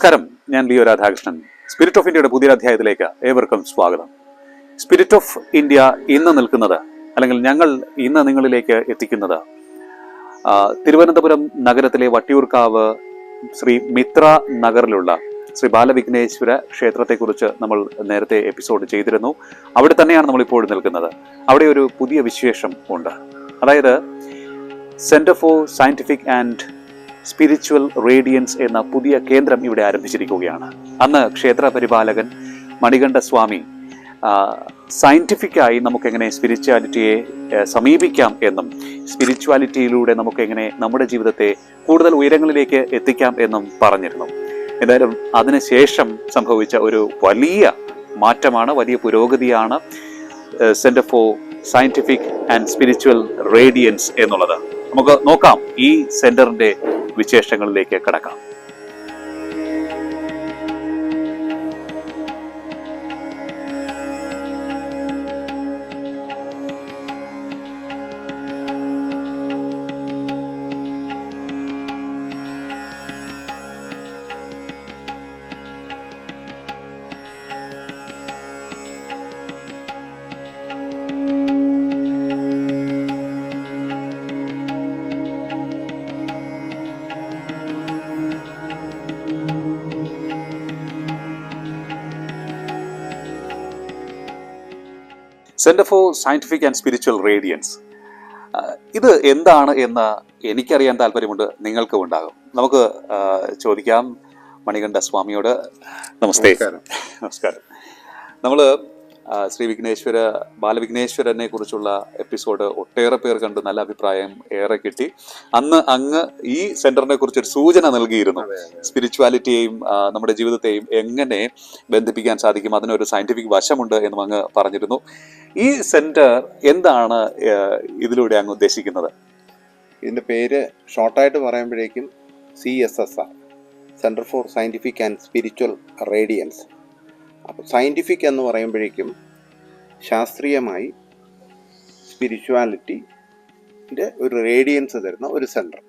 നമസ്കാരം, ഞാൻ Leo Radhakrishnan. Spirit of ഇന്ത്യയുടെ പുതിയ അധ്യായത്തിലേക്ക് ഏവർക്കും സ്വാഗതം. സ്പിരിറ്റ് ഓഫ് ഇന്ത്യ ഇന്ന് നിൽക്കുന്നത്, അല്ലെങ്കിൽ ഞങ്ങൾ ഇന്ന് നിങ്ങളിലേക്ക് എത്തിക്കുന്നത്, തിരുവനന്തപുരം നഗരത്തിലെ വട്ടിയൂർക്കാവ് ശ്രീ മിത്ര നഗറിലുള്ള ശ്രീ ബാലവിഘ്നേശ്വര ക്ഷേത്രത്തെക്കുറിച്ച് നമ്മൾ നേരത്തെ എപ്പിസോഡ് ചെയ്തിരുന്നു. അവിടെ തന്നെയാണ് നമ്മളിപ്പോൾ നിൽക്കുന്നത്. അവിടെ ഒരു പുതിയ വിശേഷം ഉണ്ട്. അതായത് centre for scientific and spiritual radiance എന്ന പുതിയ കേന്ദ്രം ഇവിടെ ആരംഭിച്ചിരിക്കുകയാണ്. അന്ന് ക്ഷേത്ര പരിപാലകൻ മണികണ്ഠസ്വാമി സയന്റിഫിക്കായി നമുക്കെങ്ങനെ സ്പിരിച്വാലിറ്റിയെ സമീപിക്കാം എന്നും സ്പിരിച്വാലിറ്റിയിലൂടെ നമുക്കെങ്ങനെ നമ്മുടെ ജീവിതത്തെ കൂടുതൽ ഉയരങ്ങളിലേക്ക് എത്തിക്കാം എന്നും പറഞ്ഞിരുന്നു. എന്തായാലും അതിനുശേഷം സംഭവിച്ച ഒരു വലിയ മാറ്റമാണ്, വലിയ പുരോഗതിയാണ് centre for scientific and spiritual radiance എന്നുള്ളത്. നമുക്ക് നോക്കാം, ഈ സെന്ററിന്റെ വിശേഷങ്ങളിലേക്ക് കടക്കാം. Centre for scientific and spiritual radiance, ഇത് എന്താണ് എന്ന് എനിക്കറിയാൻ താല്പര്യമുണ്ട്, നിങ്ങൾക്കും ഉണ്ടാകും. നമുക്ക് ചോദിക്കാം മണികണ്ഠസ്വാമിയോട്. നമസ്തേ. നമസ്കാരം. നമ്മൾ ശ്രീ ബാലവിഘ്നേശ്വരനെ കുറിച്ചുള്ള എപ്പിസോഡ് ഒട്ടേറെ പേർ കണ്ട് നല്ല അഭിപ്രായം ഏറെ കിട്ടി. അന്ന് അങ്ങ് ഈ സെന്ററിനെ കുറിച്ചൊരു സൂചന നൽകിയിരുന്നു. സ്പിരിച്വാലിറ്റിയെയും നമ്മുടെ ജീവിതത്തെയും എങ്ങനെ ബന്ധിപ്പിക്കാൻ സാധിക്കും, അതിനൊരു സയന്റിഫിക് വശമുണ്ട് എന്നും അങ്ങ് പറഞ്ഞിരുന്നു. ഈ സെന്റർ എന്താണ് ഇതിലൂടെ അങ്ങ് ഉദ്ദേശിക്കുന്നത്? ഇതിൻ്റെ പേര് ഷോർട്ടായിട്ട് പറയുമ്പോഴേക്കും CSSR, centre for scientific and spiritual radiance. അപ്പോൾ സയൻറ്റിഫിക് എന്ന് പറയുമ്പോഴേക്കും ശാസ്ത്രീയമായി സ്പിരിച്വാലിറ്റിൻ്റെ ഒരു റേഡിയൻസ് തരുന്ന ഒരു സെൻറ്റർ.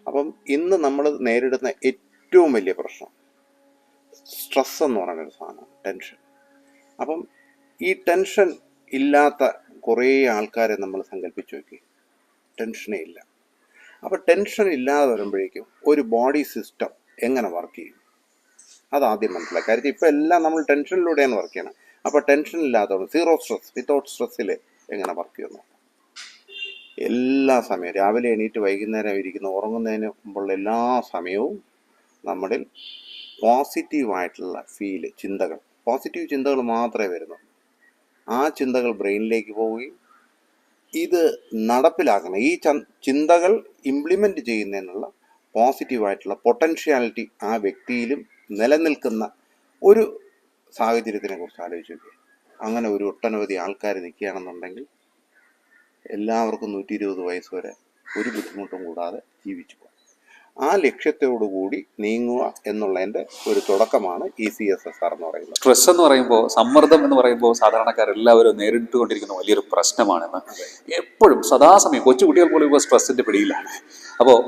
അപ്പം ഇന്ന് നമ്മൾ നേരിടുന്ന ഏറ്റവും വലിയ പ്രശ്നം സ്ട്രെസ് എന്ന് പറയുന്നൊരു സാധനമാണ്, ടെൻഷൻ. അപ്പം ഈ ടെൻഷൻ ഇല്ലാത്ത കുറേ ആൾക്കാരെ നമ്മൾ സങ്കല്പിച്ച് നോക്കി, ടെൻഷനേ ഇല്ല. അപ്പോൾ ടെൻഷൻ ഇല്ലാതെ വരുമ്പോഴേക്കും ഒരു ബോഡി സിസ്റ്റം എങ്ങനെ വർക്ക് ചെയ്യും അതാദ്യം മനസ്സിലാക്കുക. കാര്യം ഇപ്പോൾ എല്ലാം നമ്മൾ ടെൻഷനിലൂടെയാണ് വർക്ക് ചെയ്യണം. അപ്പോൾ ടെൻഷൻ ഇല്ലാത്തവർ സീറോ സ്ട്രെസ്, വിത്തൗട്ട് സ്ട്രെസ്സിൽ എങ്ങനെ വർക്ക് ചെയ്യുന്നു? എല്ലാ സമയവും രാവിലെ എണീറ്റ് വൈകുന്നേരം ഇരിക്കുന്ന ഉറങ്ങുന്നതിന് മുമ്പുള്ള എല്ലാ സമയവും നമ്മളിൽ പോസിറ്റീവായിട്ടുള്ള ചിന്തകൾ, പോസിറ്റീവ് ചിന്തകൾ മാത്രമേ വരുന്നുള്ളൂ. ആ ചിന്തകൾ ബ്രെയിനിലേക്ക് പോവുകയും ഇത് നടപ്പിലാക്കണം, ഈ ചിന്തകൾ ഇംപ്ലിമെൻ്റ് ചെയ്യുന്നതിനുള്ള പോസിറ്റീവായിട്ടുള്ള പൊട്ടൻഷ്യാലിറ്റി ആ വ്യക്തിയിലും നിലനിൽക്കുന്ന ഒരു സാഹചര്യത്തിനെ കുറിച്ച് ആലോചിച്ച് നോക്കുക. അങ്ങനെ ഒരു ഒട്ടനവധി ആൾക്കാർ നിൽക്കുകയാണെന്നുണ്ടെങ്കിൽ എല്ലാവർക്കും 120 വയസ്സ് വരെ ഒരു ബുദ്ധിമുട്ടും കൂടാതെ ജീവിച്ചു പോകും. ആ ലക്ഷ്യത്തോടുകൂടി നീങ്ങുക എന്നുള്ളതിൻ്റെ ഒരു തുടക്കമാണ് ഈ CSSR എന്ന് പറയുന്നത്. സ്ട്രെസ് എന്ന് പറയുമ്പോൾ, സമ്മർദ്ദം എന്ന് പറയുമ്പോൾ സാധാരണക്കാരെല്ലാവരും നേരിട്ടുകൊണ്ടിരിക്കുന്ന വലിയൊരു പ്രശ്നമാണെന്ന് എപ്പോഴും സദാസമയം കൊച്ചുകുട്ടികൾ പോലും ഇപ്പോൾ സ്ട്രെസ്സിന്റെ പിടിയിലാണ്. അപ്പോൾ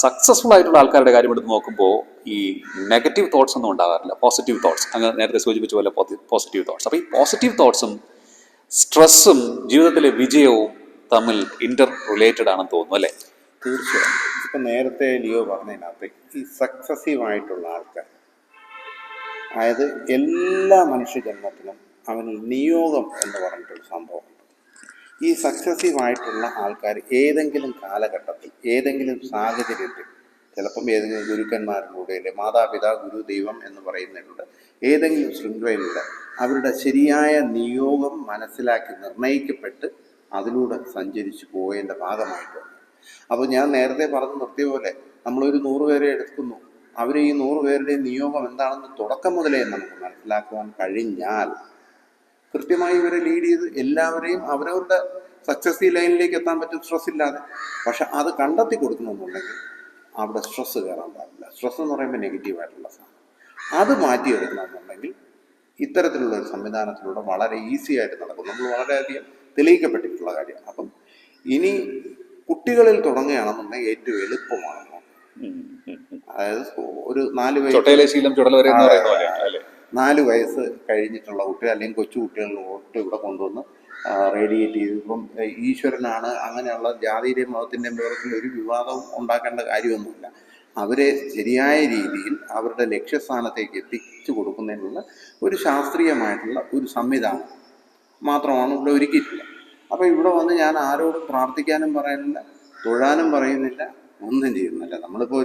സക്സസ്ഫുൾ ആയിട്ടുള്ള ആൾക്കാരുടെ കാര്യം എടുത്ത് നോക്കുമ്പോൾ ഈ നെഗറ്റീവ് തോട്ട്സ് ഒന്നും ഉണ്ടാകാറില്ല, പോസിറ്റീവ് തോട്ട്സ്. അങ്ങ് നേരത്തെ സൂചിപ്പിച്ച പോലെ പോസിറ്റീവ് തോട്ട്സ്. അപ്പോൾ ഈ പോസിറ്റീവ് തോട്ട്സും സ്ട്രെസ്സും ജീവിതത്തിലെ വിജയവും തമ്മിൽ ഇന്റർ റിലേറ്റഡ് ആണെന്ന് തോന്നുന്നു, അല്ലേ? തീർച്ചയായും. ഇപ്പം നേരത്തെ ലിയോ പറഞ്ഞതിനകത്ത് ഈ സക്സസീവായിട്ടുള്ള ആൾക്കാർ, അതായത് എല്ലാ മനുഷ്യജന്മത്തിനും അവന് നിയോഗം എന്ന് പറഞ്ഞിട്ടൊരു സംഭവമുണ്ട്. ഈ സക്സസീവായിട്ടുള്ള ആൾക്കാർ ഏതെങ്കിലും കാലഘട്ടത്തിൽ, ഏതെങ്കിലും സാഹചര്യത്തിൽ, ചിലപ്പം ഏതെങ്കിലും ഗുരുക്കന്മാരിലൂടെ, അല്ലെ മാതാപിതാ ഗുരു ദൈവം എന്ന് പറയുന്നതിലൂടെ, ഏതെങ്കിലും ശൃംഖലയിലൂടെ അവരുടെ ശരിയായ നിയോഗം മനസ്സിലാക്കി നിർണയിക്കപ്പെട്ട് അതിലൂടെ സഞ്ചരിച്ചു പോയതിൻ്റെ ഭാഗമായിട്ട്. അപ്പോൾ ഞാൻ നേരത്തെ പറഞ്ഞു നിർത്തിയ പോലെ നമ്മളൊരു 100 പേരെ എടുക്കുന്നു, അവർ ഈ 100 പേരുടെയും നിയോഗം എന്താണെന്ന് തുടക്കം മുതലേ നമുക്ക് മനസ്സിലാക്കുവാൻ കഴിഞ്ഞാൽ കൃത്യമായി ഇവരെ ലീഡ് ചെയ്ത് എല്ലാവരെയും അവരവരുടെ സക്സസ് ലൈനിലേക്ക് എത്താൻ പറ്റും, സ്ട്രെസ് ഇല്ലാതെ. പക്ഷെ അത് കണ്ടെത്തി കൊടുക്കണമെന്നുണ്ടെങ്കിൽ അവിടെ സ്ട്രെസ് കയറാൻ പാടില്ല. സ്ട്രെസ് എന്ന് പറയുമ്പോൾ നെഗറ്റീവായിട്ടുള്ള സാധനം, അത് മാറ്റിയെടുക്കണമെന്നുണ്ടെങ്കിൽ ഇത്തരത്തിലുള്ള ഒരു സംവിധാനത്തിലൂടെ വളരെ ഈസി ആയിട്ട് നടക്കും. നമ്മൾ വളരെയധികം തെളിയിക്കപ്പെട്ടിട്ടുള്ള കാര്യമാണ്. അപ്പം ഇനി കുട്ടികളിൽ തുടങ്ങുകയാണെന്നുണ്ടെങ്കിൽ ഏറ്റവും എളുപ്പമാണ്. ഉം, ഉം, ഉം. അതായത് ഒരു 4 വയസ്സ് ചൊട്ടയിലെ ശീലം ചുടല വരെ എന്ന് പറയുന്ന പോലെയാണ് അല്ലേ? 4 വയസ്സ് കഴിഞ്ഞിട്ടുള്ള കുട്ടികൾ അല്ലെങ്കിൽ കൊച്ചു കുട്ടികളിലോട്ട് ഇവിടെ കൊണ്ടുവന്ന് റേഡിയേറ്റ് ചെയ്ത് ഇപ്പം ഈശ്വരനാണ് അങ്ങനെയുള്ള ജാതിയുടെയും മതത്തിൻ്റെയും പേരത്തിൽ ഒരു വിവാദവും ഉണ്ടാക്കേണ്ട കാര്യമൊന്നുമില്ല. അവരെ ശരിയായ രീതിയിൽ അവരുടെ ലക്ഷ്യസ്ഥാനത്തേക്ക് എത്തിച്ചു കൊടുക്കുന്നതിനുള്ള ഒരു ശാസ്ത്രീയമായിട്ടുള്ള ഒരു സംവിധാനം മാത്രമാണ് ഇവിടെ ഒരുക്കിയിട്ടുള്ളത്. അപ്പോൾ ഇവിടെ വന്ന് ഞാൻ ആരോടും പ്രാർത്ഥിക്കാനും പറയുന്നില്ല, തൊഴാനും പറയുന്നില്ല, ഒന്നും ചെയ്യുന്നില്ല. നമ്മളിപ്പോൾ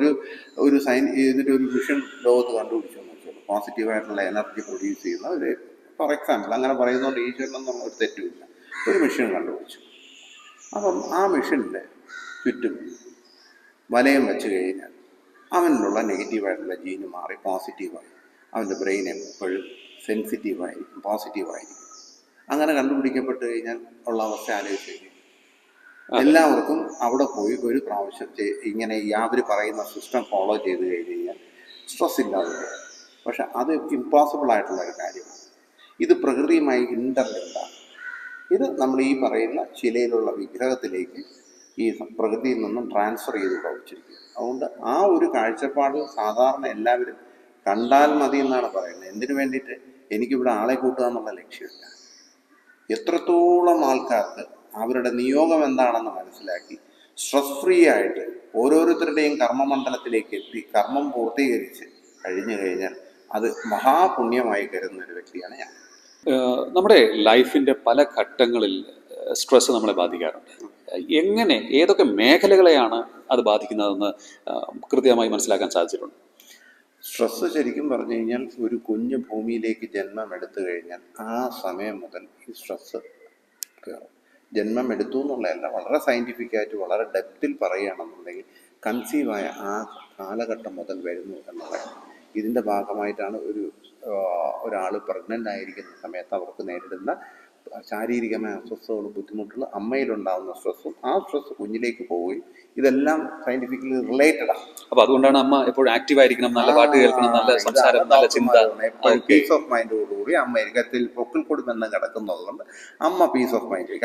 ഒരു ഇതിൻ്റെ ഒരു മിഷൻ ലോകത്ത് കണ്ടുപിടിച്ചു എന്ന് വെച്ചാൽ പോസിറ്റീവായിട്ടുള്ള എനർജി പ്രൊഡ്യൂസ് ചെയ്യുന്ന ഒരു, ഫോർ എക്സാമ്പിൾ അങ്ങനെ പറയുന്നതുകൊണ്ട് ഈശ്വരൻ എന്നുള്ള ഒരു തെറ്റുമില്ല, ഒരു മിഷൻ കണ്ടുപിടിച്ചു. അപ്പം ആ മിഷൻ്റെ ചുറ്റും വലയം വെച്ച് കഴിഞ്ഞാൽ അവനിലുള്ള നെഗറ്റീവായിട്ടുള്ള ജീന് മാറി പോസിറ്റീവായി അവൻ്റെ ബ്രെയിൻ എപ്പോഴും സെൻസിറ്റീവായിരിക്കും, പോസിറ്റീവായിരിക്കും. അങ്ങനെ കണ്ടുപിടിക്കപ്പെട്ട് കഴിഞ്ഞാൽ ഉള്ള അവസ്ഥ ആലോചിച്ച് കഴിഞ്ഞാൽ എല്ലാവർക്കും അവിടെ പോയി ഒരു പ്രാവശ്യം ഇങ്ങനെ അവർ പറയുന്ന സിസ്റ്റം ഫോളോ ചെയ്ത് കഴിഞ്ഞ് കഴിഞ്ഞാൽ സ്ട്രെസ് ഇല്ലാതെ പോകും. പക്ഷെ അത് ഇമ്പോസിബിൾ ആയിട്ടുള്ള ഒരു കാര്യമാണ്. ഇത് പ്രകൃതിയുമായി ഇൻ്റർലിങ്കാണ്. ഇത് നമ്മൾ ഈ പറയുന്ന ശിലയിലുള്ള വിഗ്രഹത്തിലേക്ക് ഈ പ്രകൃതിയിൽ നിന്നും ട്രാൻസ്ഫർ ചെയ്ത് പ്രവചിച്ചിരിക്കും. അതുകൊണ്ട് ആ ഒരു കാഴ്ചപ്പാട് സാധാരണ എല്ലാവരും കണ്ടാൽ മതി എന്നാണ് പറയുന്നത്. എന്തിനു വേണ്ടിയിട്ട്? എനിക്കിവിടെ ആളെ കൂട്ടുക എന്നുള്ള ലക്ഷ്യമില്ല. എത്രത്തോളം ആൾക്കാർക്ക് അവരുടെ നിയോഗം എന്താണെന്ന് മനസ്സിലാക്കി സ്ട്രെസ് ഫ്രീ ആയിട്ട് ഓരോരുത്തരുടെയും കർമ്മമണ്ഡലത്തിലേക്ക് എത്തി കർമ്മം പൂർത്തീകരിച്ച് കഴിഞ്ഞു കഴിഞ്ഞാൽ അത് മഹാപുണ്യമായി കരുതുന്ന ഒരു വ്യക്തിയാണ് ഞാൻ. നമ്മുടെ ലൈഫിൻ്റെ പല ഘട്ടങ്ങളിൽ സ്ട്രെസ് നമ്മളെ ബാധിക്കാറുണ്ട്. എങ്ങനെ, ഏതൊക്കെ മേഖലകളെയാണ് അത് ബാധിക്കുന്നതെന്ന് കൃത്യമായി മനസ്സിലാക്കാൻ സാധിച്ചിട്ടുണ്ട്? സ്ട്രെസ്സ് ശരിക്കും പറഞ്ഞു കഴിഞ്ഞാൽ ഒരു കുഞ്ഞ് ഭൂമിയിലേക്ക് ജന്മം എടുത്തു കഴിഞ്ഞാൽ ആ സമയം മുതൽ ഈ സ്ട്രെസ്സ് കയറും. ജന്മം എടുത്തു എന്നുള്ളതല്ല, വളരെ സയൻറ്റിഫിക്കായിട്ട് വളരെ ഡെപ്തിൽ പറയുകയാണെന്നുണ്ടെങ്കിൽ കൺസീവായ ആ കാലഘട്ടം മുതൽ വരുന്നു എന്നുള്ളത്. ഇതിൻ്റെ ഭാഗമായിട്ടാണ് ഒരാൾ പ്രഗ്നൻ്റ് ആയിരിക്കുന്ന സമയത്ത് അവർക്ക് നേരിടുന്ന ശാരീരികമായ അസ്വസ്ഥതകളും ബുദ്ധിമുട്ടുകൾ, അമ്മയിലുണ്ടാകുന്ന സ്ട്രെസ്സും ആ സ്ട്രെസ് കുഞ്ഞിലേക്ക് പോവുകയും ഇതെല്ലാം സയന്റിഫിക്കലി റിലേറ്റഡ് ആണ്. അപ്പൊ അതുകൊണ്ടാണ് അമ്മ എപ്പോഴും ആക്റ്റീവ് ആയിരിക്കണം, നല്ല പാട്ട് കേൾക്കണം, നല്ല സംസാരം, നല്ല ചിന്ത, പീസ് ഓഫ് മൈൻഡോടുകൂടി അമ്മ ഇരിക്കത്തിൽ പൊക്കിൾ കൂടി ബന്ധം കിടക്കുന്നത് കൊണ്ട് അമ്മ പീസ് ഓഫ് മൈൻഡ്.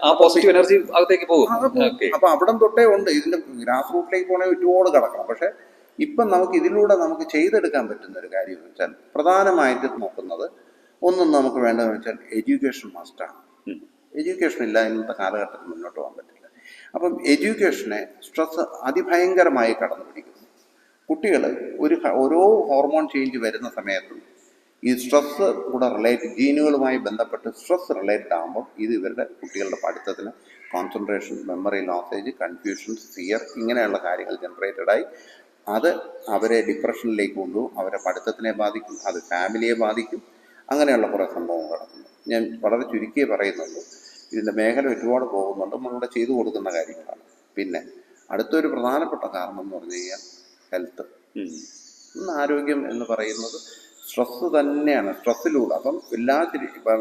ആ പോസിറ്റീവ് എനർജി അകത്തേക്ക് പോകും. അപ്പൊ അവിടം തൊട്ടേ ഉണ്ട്. ഇതിന്റെ ഗ്രാസ് റൂട്ടിലേക്ക് പോകണമെങ്കിൽ ഒരുപാട് കിടക്കണം. പക്ഷെ ഇപ്പം നമുക്ക് ഇതിലൂടെ നമുക്ക് ചെയ്തെടുക്കാൻ പറ്റുന്ന ഒരു കാര്യം എന്ന് വെച്ചാൽ പ്രധാനമായിട്ട് നോക്കുന്നത് ഒന്നും നമുക്ക് വേണ്ടതെന്ന് വെച്ചാൽ എഡ്യൂക്കേഷൻ മസ്റ്റാണ്. എഡ്യൂക്കേഷൻ ഇല്ല ഇന്നത്തെ കാലഘട്ടത്തിൽ മുന്നോട്ട് പോകാൻ പറ്റില്ല. അപ്പം എഡ്യൂക്കേഷനെ സ്ട്രെസ് അതിഭയങ്കരമായി കടന്നു പിടിക്കുന്നു. കുട്ടികൾ ഓരോ ഹോർമോൺ ചേഞ്ച് വരുന്ന സമയത്തും ഈ സ്ട്രെസ് കൂടെ ജീനുകളുമായി ബന്ധപ്പെട്ട് സ്ട്രെസ് റിലേറ്റഡ് ആകുമ്പോൾ ഇത് ഇവരുടെ കുട്ടികളുടെ പഠിത്തത്തിന് കോൺസെൻട്രേഷൻ, മെമ്മറി ലോസേജ്, കൺഫ്യൂഷൻ, ഫിയർ ഇങ്ങനെയുള്ള കാര്യങ്ങൾ ജനറേറ്റഡായി അത് അവരെ ഡിപ്രഷനിലേക്ക് കൊണ്ടുപോകും. അവരെ പഠിത്തത്തിനെ ബാധിക്കും, അത് ഫാമിലിയെ ബാധിക്കും. അങ്ങനെയുള്ള കുറേ സംഭവങ്ങൾ നടക്കുന്നു. ഞാൻ വളരെ ചുരുക്കിയേ പറയുന്നുള്ളൂ. ഇതിൻ്റെ മേഖല ഒരുപാട് പോകുന്നുണ്ട്. നമ്മളിവിടെ ചെയ്തു കൊടുക്കുന്ന കാര്യങ്ങളാണ്. പിന്നെ അടുത്തൊരു പ്രധാനപ്പെട്ട കാരണം എന്ന് പറഞ്ഞു കഴിഞ്ഞാൽ ഹെൽത്ത്. ആരോഗ്യം എന്ന് പറയുന്നത് സ്ട്രെസ്സ് തന്നെയാണ്. സ്ട്രെസ്സിലൂടെ അപ്പം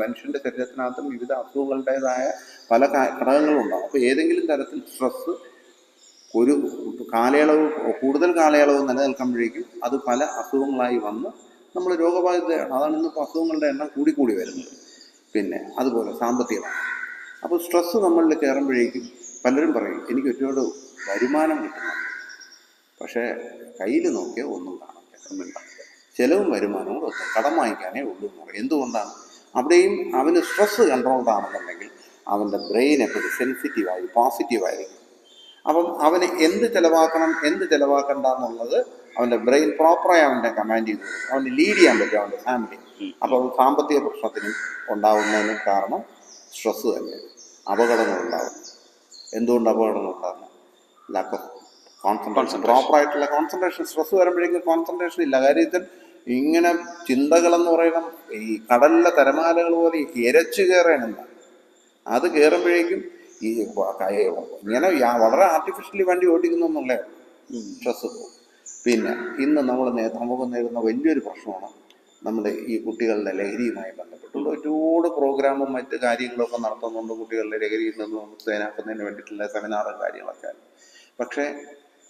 മനുഷ്യൻ്റെ ശരീരത്തിനകത്തും വിവിധ അസുഖങ്ങളുടേതായ പല ഘടകങ്ങളുണ്ടാകും. അപ്പോൾ ഏതെങ്കിലും തരത്തിൽ സ്ട്രെസ്സ് ഒരു കൂടുതൽ കാലയളവ് നിലനിൽക്കുമ്പോഴേക്കും അത് പല അസുഖങ്ങളായി വന്ന് നമ്മൾ രോഗബാധിതയാണ്. അതാണ് ഇന്നിപ്പോൾ അസുഖങ്ങളുടെ എണ്ണം കൂടിക്കൂടി വരുന്നത്. പിന്നെ അതുപോലെ സാമ്പത്തികമാണ്. അപ്പോൾ സ്ട്രെസ്സ് നമ്മളിൽ കയറുമ്പോഴേക്കും പലരും പറയും എനിക്ക് ഒരുപാട് വരുമാനം കിട്ടുന്നുണ്ട്, പക്ഷേ കയ്യിൽ നോക്കിയാൽ ഒന്നും കാണില്ല. ചിലവും വരുമാനവും ഒന്നും കടം വാങ്ങിക്കാനേ ഉള്ളൂ എന്ന് പറയും. എന്തുകൊണ്ടാണ്? അവിടെയും അവന് സ്ട്രെസ്സ് കൺട്രോൾഡ് ആണെന്നുണ്ടെങ്കിൽ അവൻ്റെ ബ്രെയിൻ എപ്പോഴും സെൻസിറ്റീവായി പോസിറ്റീവായിരിക്കും. അപ്പം അവന് എന്ത് ചിലവാക്കണം എന്ത് ചിലവാക്കണ്ട എന്നുള്ളത് അവൻ്റെ ബ്രെയിൻ പ്രോപ്പറായി അവൻ്റെ കമാൻഡ് ചെയ്ത് അവന് ലീഡ് ചെയ്യാൻ പറ്റും അവൻ്റെ ഫാമിലി. അപ്പോൾ സാമ്പത്തിക പ്രശ്നത്തിനും ഉണ്ടാകുന്നതിന് കാരണം സ്ട്രെസ്സ് തന്നെ. അപകടങ്ങളുണ്ടാകും. എന്തുകൊണ്ട് അപകടങ്ങളുണ്ടാകുന്നു? ലാക്ക് ഓഫ് കോൺസെൻട്രേഷൻ, പ്രോപ്പറായിട്ടുള്ള കോൺസെൻട്രേഷൻ. സ്ട്രെസ്സ് വരുമ്പോഴേക്കും കോൺസെൻട്രേഷൻ ഇല്ല. കാര്യത്തിൽ ഇങ്ങനെ ചിന്തകളെന്ന് പറയണം ഈ കടലിലെ തിരമാലകൾ പോലെ ഇരച്ചു കയറണമെന്ന. അത് കയറുമ്പോഴേക്കും ഈ ഇങ്ങനെ വളരെ ആർട്ടിഫിഷ്യലി വണ്ടി ഓടിക്കുന്നു എന്നുള്ള സ്ട്രെസ്സ് പോകും. പിന്നെ ഇന്ന് നമുക്ക് നേരിടുന്ന വലിയൊരു പ്രശ്നമാണ് നമ്മുടെ ഈ കുട്ടികളുടെ ലഹരിയുമായി ബന്ധപ്പെട്ടുള്ള ഒരുപാട് പ്രോഗ്രാമും മറ്റ് കാര്യങ്ങളൊക്കെ നടത്തുന്നുണ്ട്. കുട്ടികളുടെ ലഹരിയിൽ നിന്ന് സേനാക്കുന്നതിന് വേണ്ടിയിട്ടുള്ള സെമിനാറും കാര്യങ്ങളൊക്കെ. പക്ഷേ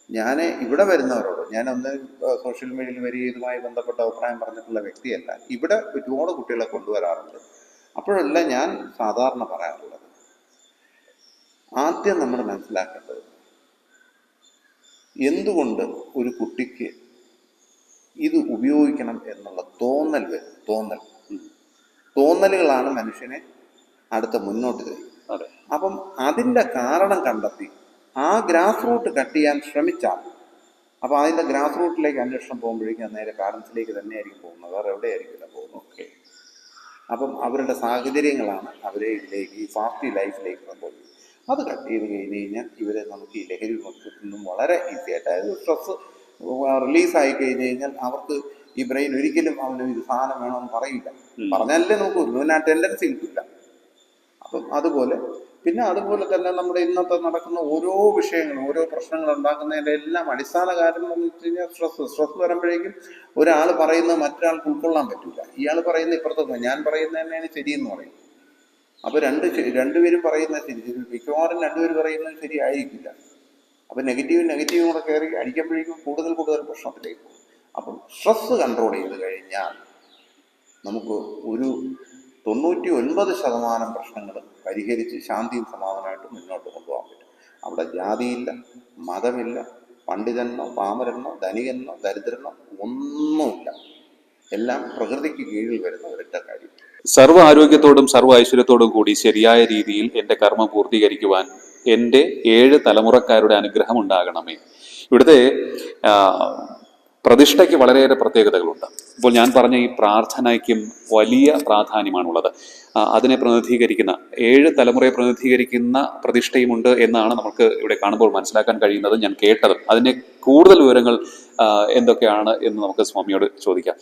ഞാൻ ഇവിടെ വരുന്നവരോട് ഞാനൊന്ന് സോഷ്യൽ മീഡിയയിൽ വരിക ഇതുമായി ബന്ധപ്പെട്ട അഭിപ്രായം പറഞ്ഞിട്ടുള്ള വ്യക്തിയല്ല. ഇവിടെ ഒരുപാട് കുട്ടികളെ കൊണ്ടുവരാറുണ്ട്. അപ്പോഴല്ല ഞാൻ സാധാരണ പറയാറുള്ളത്, ആദ്യം നമ്മൾ മനസ്സിലാക്കേണ്ടത് എന്തുകൊണ്ട് ഒരു കുട്ടിക്ക് ഇത് ഉപയോഗിക്കണം എന്നുള്ള തോന്നൽ വരും. തോന്നലുകളാണ് മനുഷ്യനെ അടുത്ത മുന്നോട്ട് തരും. അപ്പം അതിൻ്റെ കാരണം കണ്ടെത്തി ആ ഗ്രാസ് റൂട്ട് കട്ട് ചെയ്യാൻ ശ്രമിച്ചാൽ, അപ്പോൾ അതിൻ്റെ ഗ്രാസ് റൂട്ടിലേക്ക് അന്വേഷണം പോകുമ്പോഴേക്കും നേരെ പാരൻസിലേക്ക് തന്നെയായിരിക്കും പോകുന്നത്, വേറെ എവിടെയായിരിക്കില്ല പോകുന്നത്. അപ്പം അവരുടെ സാഹചര്യങ്ങളാണ് അവരെ ഇതിലേക്ക് ഈ പാർട്ടി ലൈഫിലേക്ക് കൊണ്ടുപോകുന്നത്. അത് കട്ട് ചെയ്ത് കഴിഞ്ഞ് കഴിഞ്ഞാൽ ഇവരെ നമുക്ക് ഈ ലഹരി നിന്നും വളരെ ഈസി ആയിട്ട്, അതായത് സ്ട്രെസ് റിലീസായി കഴിഞ്ഞ് കഴിഞ്ഞാൽ അവർക്ക് ഈ ബ്രെയിൻ ഒരിക്കലും അവന് ഇത് സാധനം വേണമെന്ന് പറയില്ല. പറഞ്ഞാലേ നമുക്ക് പിന്നെ ആ ടെൻഡൻസി കിട്ടില്ല. അപ്പം അതുപോലെ തന്നെ നമ്മുടെ ഇന്നത്തെ നടക്കുന്ന ഓരോ വിഷയങ്ങളും, ഓരോ പ്രശ്നങ്ങൾ ഉണ്ടാക്കുന്നതിൻ്റെ എല്ലാം അടിസ്ഥാന കാരണം എന്ന് വെച്ച് കഴിഞ്ഞാൽ സ്ട്രെസ് വരുമ്പോഴേക്കും ഒരാൾ പറയുന്നത് മറ്റൊരാൾക്ക് ഉൾക്കൊള്ളാൻ പറ്റില്ല. ഇയാൾ പറയുന്ന ഇപ്പുറത്ത് ഞാൻ പറയുന്നത് തന്നെയാണ് ശരിയെന്ന് പറയും. അപ്പോൾ രണ്ടുപേരും പറയുന്നത് ശരി, മിക്കവാറും രണ്ടുപേരും പറയുന്നത് ശരിയായിരിക്കില്ല. അപ്പം നെഗറ്റീവും കൂടെ കയറി അടിക്കുമ്പോഴേക്കും കൂടുതൽ പ്രശ്നത്തിലേക്ക് പോകും. അപ്പം സ്ട്രെസ് കൺട്രോൾ ചെയ്ത് കഴിഞ്ഞാൽ നമുക്ക് ഒരു 99% പ്രശ്നങ്ങൾ പരിഹരിച്ച് ശാന്തിയും സമാധാനമായിട്ട് മുന്നോട്ട് കൊണ്ടുപോകാൻ പറ്റും. അവിടെ ജാതിയില്ല, മതമില്ല, പണ്ഡിതനോ പാമരനോ ധനികനോ ദരിദ്രനോ ഒന്നുമില്ല. എല്ലാം പ്രകൃതിക്ക് കീഴിൽ വരുന്ന ഒരൊറ്റ കാര്യം. സർവ്വ ആരോഗ്യത്തോടും സർവ്വ ഐശ്വര്യത്തോടും കൂടി ശരിയായ രീതിയിൽ എൻ്റെ കർമ്മം പൂർത്തീകരിക്കുവാൻ എൻ്റെ 7 തലമുറക്കാരുടെ അനുഗ്രഹം ഉണ്ടാകണമേ. ഇവിടുത്തെ പ്രതിഷ്ഠയ്ക്ക് വളരെയേറെ പ്രത്യേകതകളുണ്ട്. ഇപ്പോൾ ഞാൻ പറഞ്ഞ ഈ പ്രാർത്ഥനയ്ക്കും വലിയ പ്രാധാന്യമാണുള്ളത്. അതിനെ പ്രതിനിധീകരിക്കുന്ന 7 തലമുറയെ പ്രതിനിധീകരിക്കുന്ന പ്രതിഷ്ഠയുമുണ്ട് എന്നാണ് നമുക്ക് ഇവിടെ കാണുമ്പോൾ മനസ്സിലാക്കാൻ കഴിയുന്നത്, ഞാൻ കേട്ടത്. അതിൻ്റെ കൂടുതൽ വിവരങ്ങൾ എന്തൊക്കെയാണ് എന്ന് നമുക്ക് സ്വാമിയോട് ചോദിക്കാം.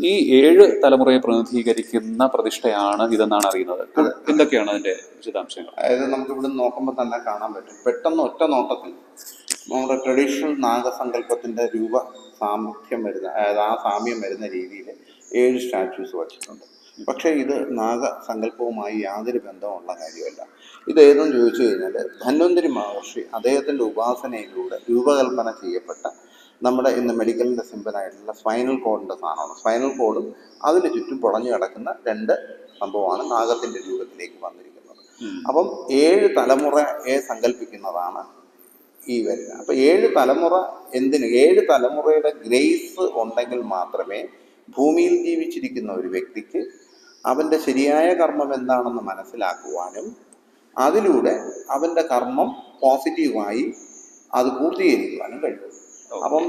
ഈ 7 തലമുറയെ പ്രതിനിധീകരിക്കുന്ന പ്രതിഷ്ഠയാണ് ഇതെന്നാണ് അറിയുന്നത്. എന്തൊക്കെയാണ് അതിൻ്റെ വിശദാംശങ്ങൾ? അതായത് നമുക്ക് ഇവിടെ നോക്കുമ്പോൾ തന്നെ കാണാൻ പറ്റും, പെട്ടെന്ന് ഒറ്റ നോട്ടത്തിൽ നമ്മുടെ ട്രഡീഷണൽ നാഗസങ്കല്പത്തിൻ്റെ സാമ്യം വരുന്ന രീതിയിൽ 7 സ്റ്റാച്യൂസ് വച്ചിട്ടുണ്ട്. പക്ഷേ ഇത് നാഗസങ്കല്പവുമായി യാതൊരു ബന്ധമുള്ള കാര്യമല്ല. ഇതേതെന്ന് ചോദിച്ചു കഴിഞ്ഞാൽ ധന്വന്തരി മഹർഷി അദ്ദേഹത്തിൻ്റെ ഉപാസനയിലൂടെ രൂപകൽപ്പന ചെയ്യപ്പെട്ട നമ്മുടെ ഇന്ന് മെഡിക്കലിൻ്റെ സിമ്പിളായിട്ടുള്ള സ്പൈനൽ കോഡിൻ്റെ സാധനമാണ്. സ്പൈനൽ കോഡും അതിന് ചുറ്റും പുടഞ്ഞു കിടക്കുന്ന 2 സംഭവമാണ് നാഗത്തിൻ്റെ രൂപത്തിലേക്ക് വന്നിരിക്കുന്നത്. അപ്പം 7 തലമുറയെ സങ്കല്പിക്കുന്നതാണ് ഈ വരുന്നത്. അപ്പം 7 തലമുറ 7 തലമുറയുടെ ഗ്രേസ് ഉണ്ടെങ്കിൽ മാത്രമേ ഭൂമിയിൽ ജീവിച്ചിരിക്കുന്ന ഒരു വ്യക്തിക്ക് അവൻ്റെ ശരിയായ കർമ്മം എന്താണെന്ന് മനസ്സിലാക്കുവാനും അതിലൂടെ അവൻ്റെ കർമ്മം പോസിറ്റീവായി അത് പൂർത്തീകരിക്കുവാനും കഴിയും. അപ്പം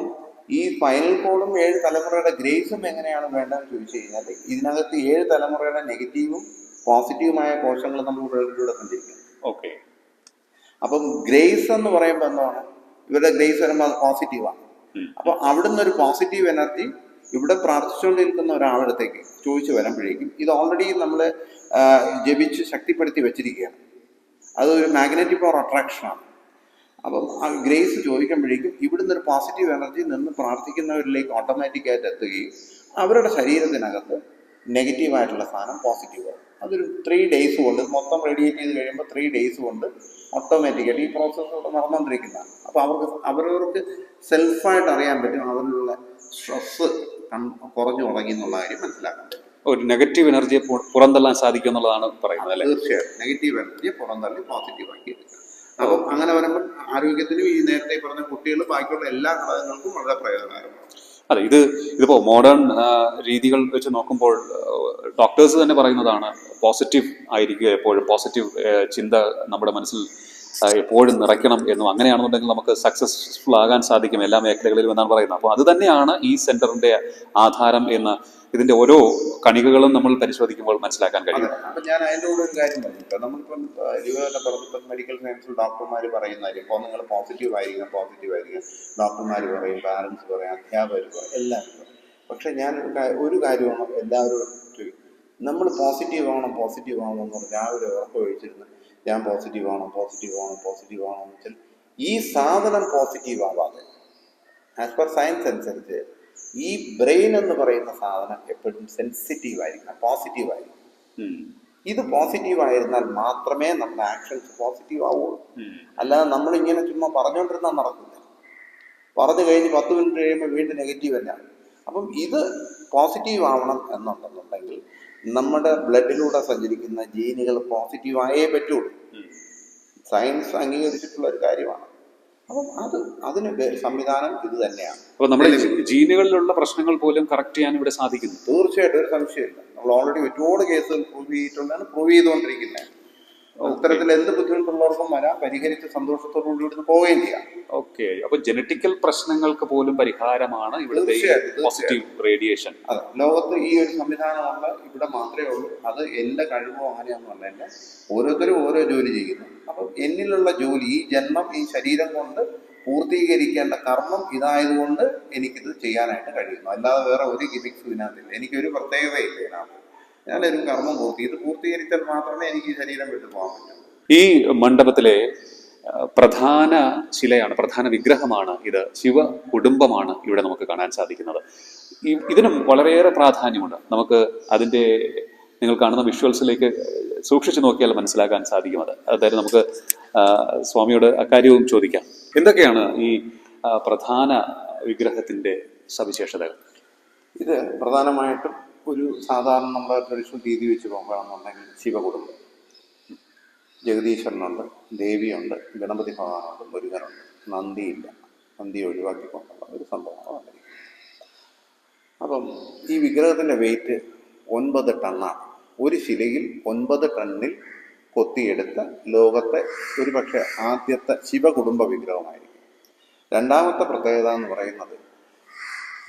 ഈ ഫൈനൽ കോഡും 7 തലമുറയുടെ ഗ്രേസും എങ്ങനെയാണ് വേണ്ടതെന്ന് ചോദിച്ചു കഴിഞ്ഞാൽ ഇതിനകത്ത് 7 തലമുറയുടെ നെഗറ്റീവും പോസിറ്റീവുമായ കോശങ്ങൾ നമ്മൾ ബ്ലഡിലൂടെ സഞ്ചരിക്കുന്നു. ഓക്കെ. അപ്പം ഗ്രേസ് എന്ന് പറയുമ്പോൾ എന്താണ്, ഇവരുടെ ഗ്രേസ് വരുമ്പോൾ അത് പോസിറ്റീവാണ്. അപ്പം അവിടുന്ന് ഒരു പോസിറ്റീവ് എനർജി ഇവിടെ പ്രാർത്ഥിച്ചുകൊണ്ടിരിക്കുന്ന ഒരാളടുത്തേക്ക് ചോദിച്ചു വരുമ്പോഴേക്കും ഇത് ഓൾറെഡി നമ്മൾ ജപിച്ച് ശക്തിപ്പെടുത്തി വെച്ചിരിക്കുകയാണ്. അതൊരു മാഗ്നറ്റിക് പവർ അട്രാക്ഷനാണ്. അപ്പം ആ ഗ്രേസ് ചോദിക്കുമ്പോഴേക്കും ഇവിടുന്ന് ഒരു പോസിറ്റീവ് എനർജി നിന്ന് പ്രാർത്ഥിക്കുന്നവരിലേക്ക് ഓട്ടോമാറ്റിക്കായിട്ട് എത്തുകയും അവരുടെ ശരീരത്തിനകത്ത് നെഗറ്റീവായിട്ടുള്ള സാധനം പോസിറ്റീവാകും. അതൊരു 3 days കൊണ്ട് മൊത്തം റേഡിയേറ്റ് ചെയ്ത് കഴിയുമ്പോൾ 3 days കൊണ്ട് ഓട്ടോമാറ്റിക്കായിട്ട് ഈ പ്രോസസ്സ് ഇവിടെ നടന്നുകൊണ്ടിരിക്കുന്നതാണ്. അപ്പോൾ അവരവർക്ക് സെൽഫായിട്ട് അറിയാൻ പറ്റും അവരിലുള്ള സ്ട്രെസ് കുറഞ്ഞു തുടങ്ങി എന്നുള്ള കാര്യം മനസ്സിലാക്കാൻ പറ്റും. ഒരു നെഗറ്റീവ് എനർജിയെ പുറന്തള്ളാൻ സാധിക്കും എന്നുള്ളതാണ് പറയുന്നത് അല്ലേ? തീർച്ചയായും നെഗറ്റീവ് എനർജിയെ പുറന്തള്ളി പോസിറ്റീവാക്കി എടുക്കുക. അപ്പം അങ്ങനെ വരുമ്പോൾ ആരോഗ്യത്തിനും ഈ നേരത്തെ പറഞ്ഞ കുട്ടികൾ ബാക്കിയുള്ള എല്ലാ ഘടകങ്ങൾക്കും വളരെ പ്രയോജനകരമാണ്. അതെ, ഇതിപ്പോൾ മോഡേൺ രീതികൾ വെച്ച് നോക്കുമ്പോൾ ഡോക്ടേഴ്സ് തന്നെ പറയുന്നതാണ് പോസിറ്റീവ് ആയിരിക്കുക, എപ്പോഴും പോസിറ്റീവ് ചിന്ത നമ്മുടെ മനസ്സിൽ എപ്പോഴും നിറയ്ക്കണം എന്നും. അങ്ങനെയാണെന്നുണ്ടെങ്കിൽ നമുക്ക് സക്സസ്ഫുൾ ആകാൻ സാധിക്കും എല്ലാ മേഖലകളിലും എന്നാണ് പറയുന്നത്. അപ്പോൾ അത് തന്നെയാണ് ഈ സെന്ററിന്റെ ആധാരം എന്ന് ഇതിന്റെ ഓരോ കണികകളും നമ്മൾ പരിശോധിക്കുമ്പോൾ മനസ്സിലാക്കാൻ കഴിയും. അപ്പം ഞാൻ അതിൻ്റെ കൂടെ ഒരു കാര്യം പറഞ്ഞിട്ട് നമ്മളിപ്പം പറഞ്ഞിപ്പം മെഡിക്കൽ സയൻസിൽ ഡോക്ടർമാർ പറയുന്ന കാര്യം, ഇപ്പോൾ നിങ്ങൾ പോസിറ്റീവ് ആയിരിക്കാം ഡോക്ടർമാർ പറയും, പാരൻസ് പറയും, അധ്യാപകർ പറയും, എല്ലാവരും പറയും. പക്ഷെ ഞാൻ ഒരു കാര്യമാണ് എല്ലാവരും ചോദിക്കും, നമ്മൾ പോസിറ്റീവ് ആവണം എന്ന് പറഞ്ഞ് രാവിലെ ഉറക്കം ഒഴിച്ചിരുന്ന് ഞാൻ പോസിറ്റീവ് ആണോ എന്ന് വെച്ചാൽ ഈ സാധനം പോസിറ്റീവ് ആവാതെ ആസ് പെർ സയൻസ് അനുസരിച്ച് ഈ ബ്രെയിൻ എന്ന് പറയുന്ന സാധനം എപ്പോഴും സെൻസിറ്റീവ് ആയിരിക്കണം, പോസിറ്റീവ് ആയിരിക്കണം. ഇത് പോസിറ്റീവ് ആയിരുന്നാൽ മാത്രമേ നമ്മുടെ ആക്ഷൻസ് പോസിറ്റീവ് ആവുള്ളൂ. അല്ലാതെ നമ്മളിങ്ങനെ ചുമ്മാ പറഞ്ഞുകൊണ്ടിരുന്നാൽ നടക്കില്ല. പറഞ്ഞു കഴിഞ്ഞ് 10 minute കഴിയുമ്പോൾ വീണ്ടും നെഗറ്റീവ് തന്നെയാണ്. അപ്പം ഇത് പോസിറ്റീവ് ആവണം എന്നുണ്ടെന്നുണ്ടെങ്കിൽ നമ്മുടെ ബ്ലഡിലൂടെ സഞ്ചരിക്കുന്ന ജീനുകൾ പോസിറ്റീവ് ആയേ പറ്റുള്ളൂ. സയൻസ് അംഗീകരിച്ചിട്ടുള്ള ഒരു കാര്യമാണ്. അപ്പം അതിന് സംവിധാനം ഇത് തന്നെയാണ്. അപ്പൊ നമ്മുടെ ജീനുകളിലുള്ള പ്രശ്നങ്ങൾ പോലും കറക്റ്റ് ചെയ്യാൻ ഇവിടെ സാധിക്കുന്നു. തീർച്ചയായിട്ടും ഒരു സംശയമില്ല. നമ്മൾ ഓൾറെഡി ഒരുപാട് കേസുകൾ പ്രൂവ് ചെയ്തിട്ടുള്ളതാണ്, പ്രൂവ് ചെയ്തുകൊണ്ടിരിക്കുന്നത്. അത്തരത്തിൽ എന്ത് ബുദ്ധിമുട്ടുള്ളവർക്കും വരാം, പരിഹരിച്ച് സന്തോഷത്തോടുകൂടി ഇവിടുന്ന് പോവുകയും ചെയ്യാം. ഓക്കെ, അപ്പൊ ജനറ്റിക്കൽ പ്രശ്നങ്ങൾക്ക് പോലും പരിഹാരമാണ് ഇവിടുത്തെ പോസിറ്റീവ് റേഡിയേഷൻ. അതെ, ലോകത്ത് ഈ ഒരു സംവിധാനമുള്ള ഇവിടെ മാത്രമേ ഉള്ളൂ. അത് എൻ്റെ കഴിവോ അങ്ങനെയൊന്നുമല്ല, ഓരോരുത്തരും ഓരോ ജോലി ചെയ്യുന്നു. അപ്പം എന്നിലുള്ള ജോലി, ഈ ജന്മം, ഈ ശരീരം കൊണ്ട് പൂർത്തീകരിക്കേണ്ട കർമ്മം ഇതായതുകൊണ്ട് എനിക്കിത് ചെയ്യാനായിട്ട് കഴിയുന്നു. അല്ലാതെ വേറെ ഒരു ഗിമിക്സും ഇതിനകത്തില്ല. എനിക്കൊരു പ്രത്യേകതയില്ല ഇതിനകത്ത്. ഞാനൊരു കർമ്മം പൂർത്തീകരിച്ചാൽ മാത്രമേ എനിക്ക് ഈ ശരീരം വിട്ടു പോകാൻ പറ്റൂ. ഈ മണ്ഡപത്തിലെ പ്രധാന ശിലയാണ്, പ്രധാന വിഗ്രഹമാണ് ഇത്. ശിവ കുടുംബമാണ് ഇവിടെ നമുക്ക് കാണാൻ സാധിക്കുന്നത്. ഇതിനും വളരെയേറെ പ്രാധാന്യമുണ്ട്. നമുക്ക് അതിൻ്റെ, നിങ്ങൾ കാണുന്ന വിഷ്വൽസിലേക്ക് സൂക്ഷിച്ചു നോക്കിയാൽ മനസ്സിലാക്കാൻ സാധിക്കും. അതായത് നമുക്ക് സ്വാമിയോട് അക്കാര്യവും ചോദിക്കാം. എന്തൊക്കെയാണ് ഈ പ്രധാന വിഗ്രഹത്തിൻ്റെ സവിശേഷതകൾ? ഇത് പ്രധാനമായിട്ടും ഒരു സാധാരണ നമ്മുടെ ട്രഡീഷണൽ രീതി വെച്ച് നോക്കുകയാണെന്നുണ്ടെങ്കിൽ ശിവകുടുംബം, ജഗദീശ്വരനുണ്ട്, ദേവിയുണ്ട്, ഗണപതി ഭഗവാനുണ്ട്, മുരുകനുണ്ട്. നന്ദിയില്ല, നന്ദി ഒഴിവാക്കിക്കൊണ്ടുള്ള ഒരു സംഭവമാണ് വന്നിരിക്കുന്നത്. അപ്പം ഈ വിഗ്രഹത്തിൻ്റെ വെയിറ്റ് 9 ടണ്ണാണ്. ഒരു ശിലയിൽ 9 ടണ്ണിൽ കൊത്തിയെടുത്ത ലോകത്തെ ഒരു പക്ഷേ ആദ്യത്തെ ശിവകുടുംബ വിഗ്രഹമായിരിക്കും. രണ്ടാമത്തെ പ്രത്യേകത എന്ന് പറയുന്നത്,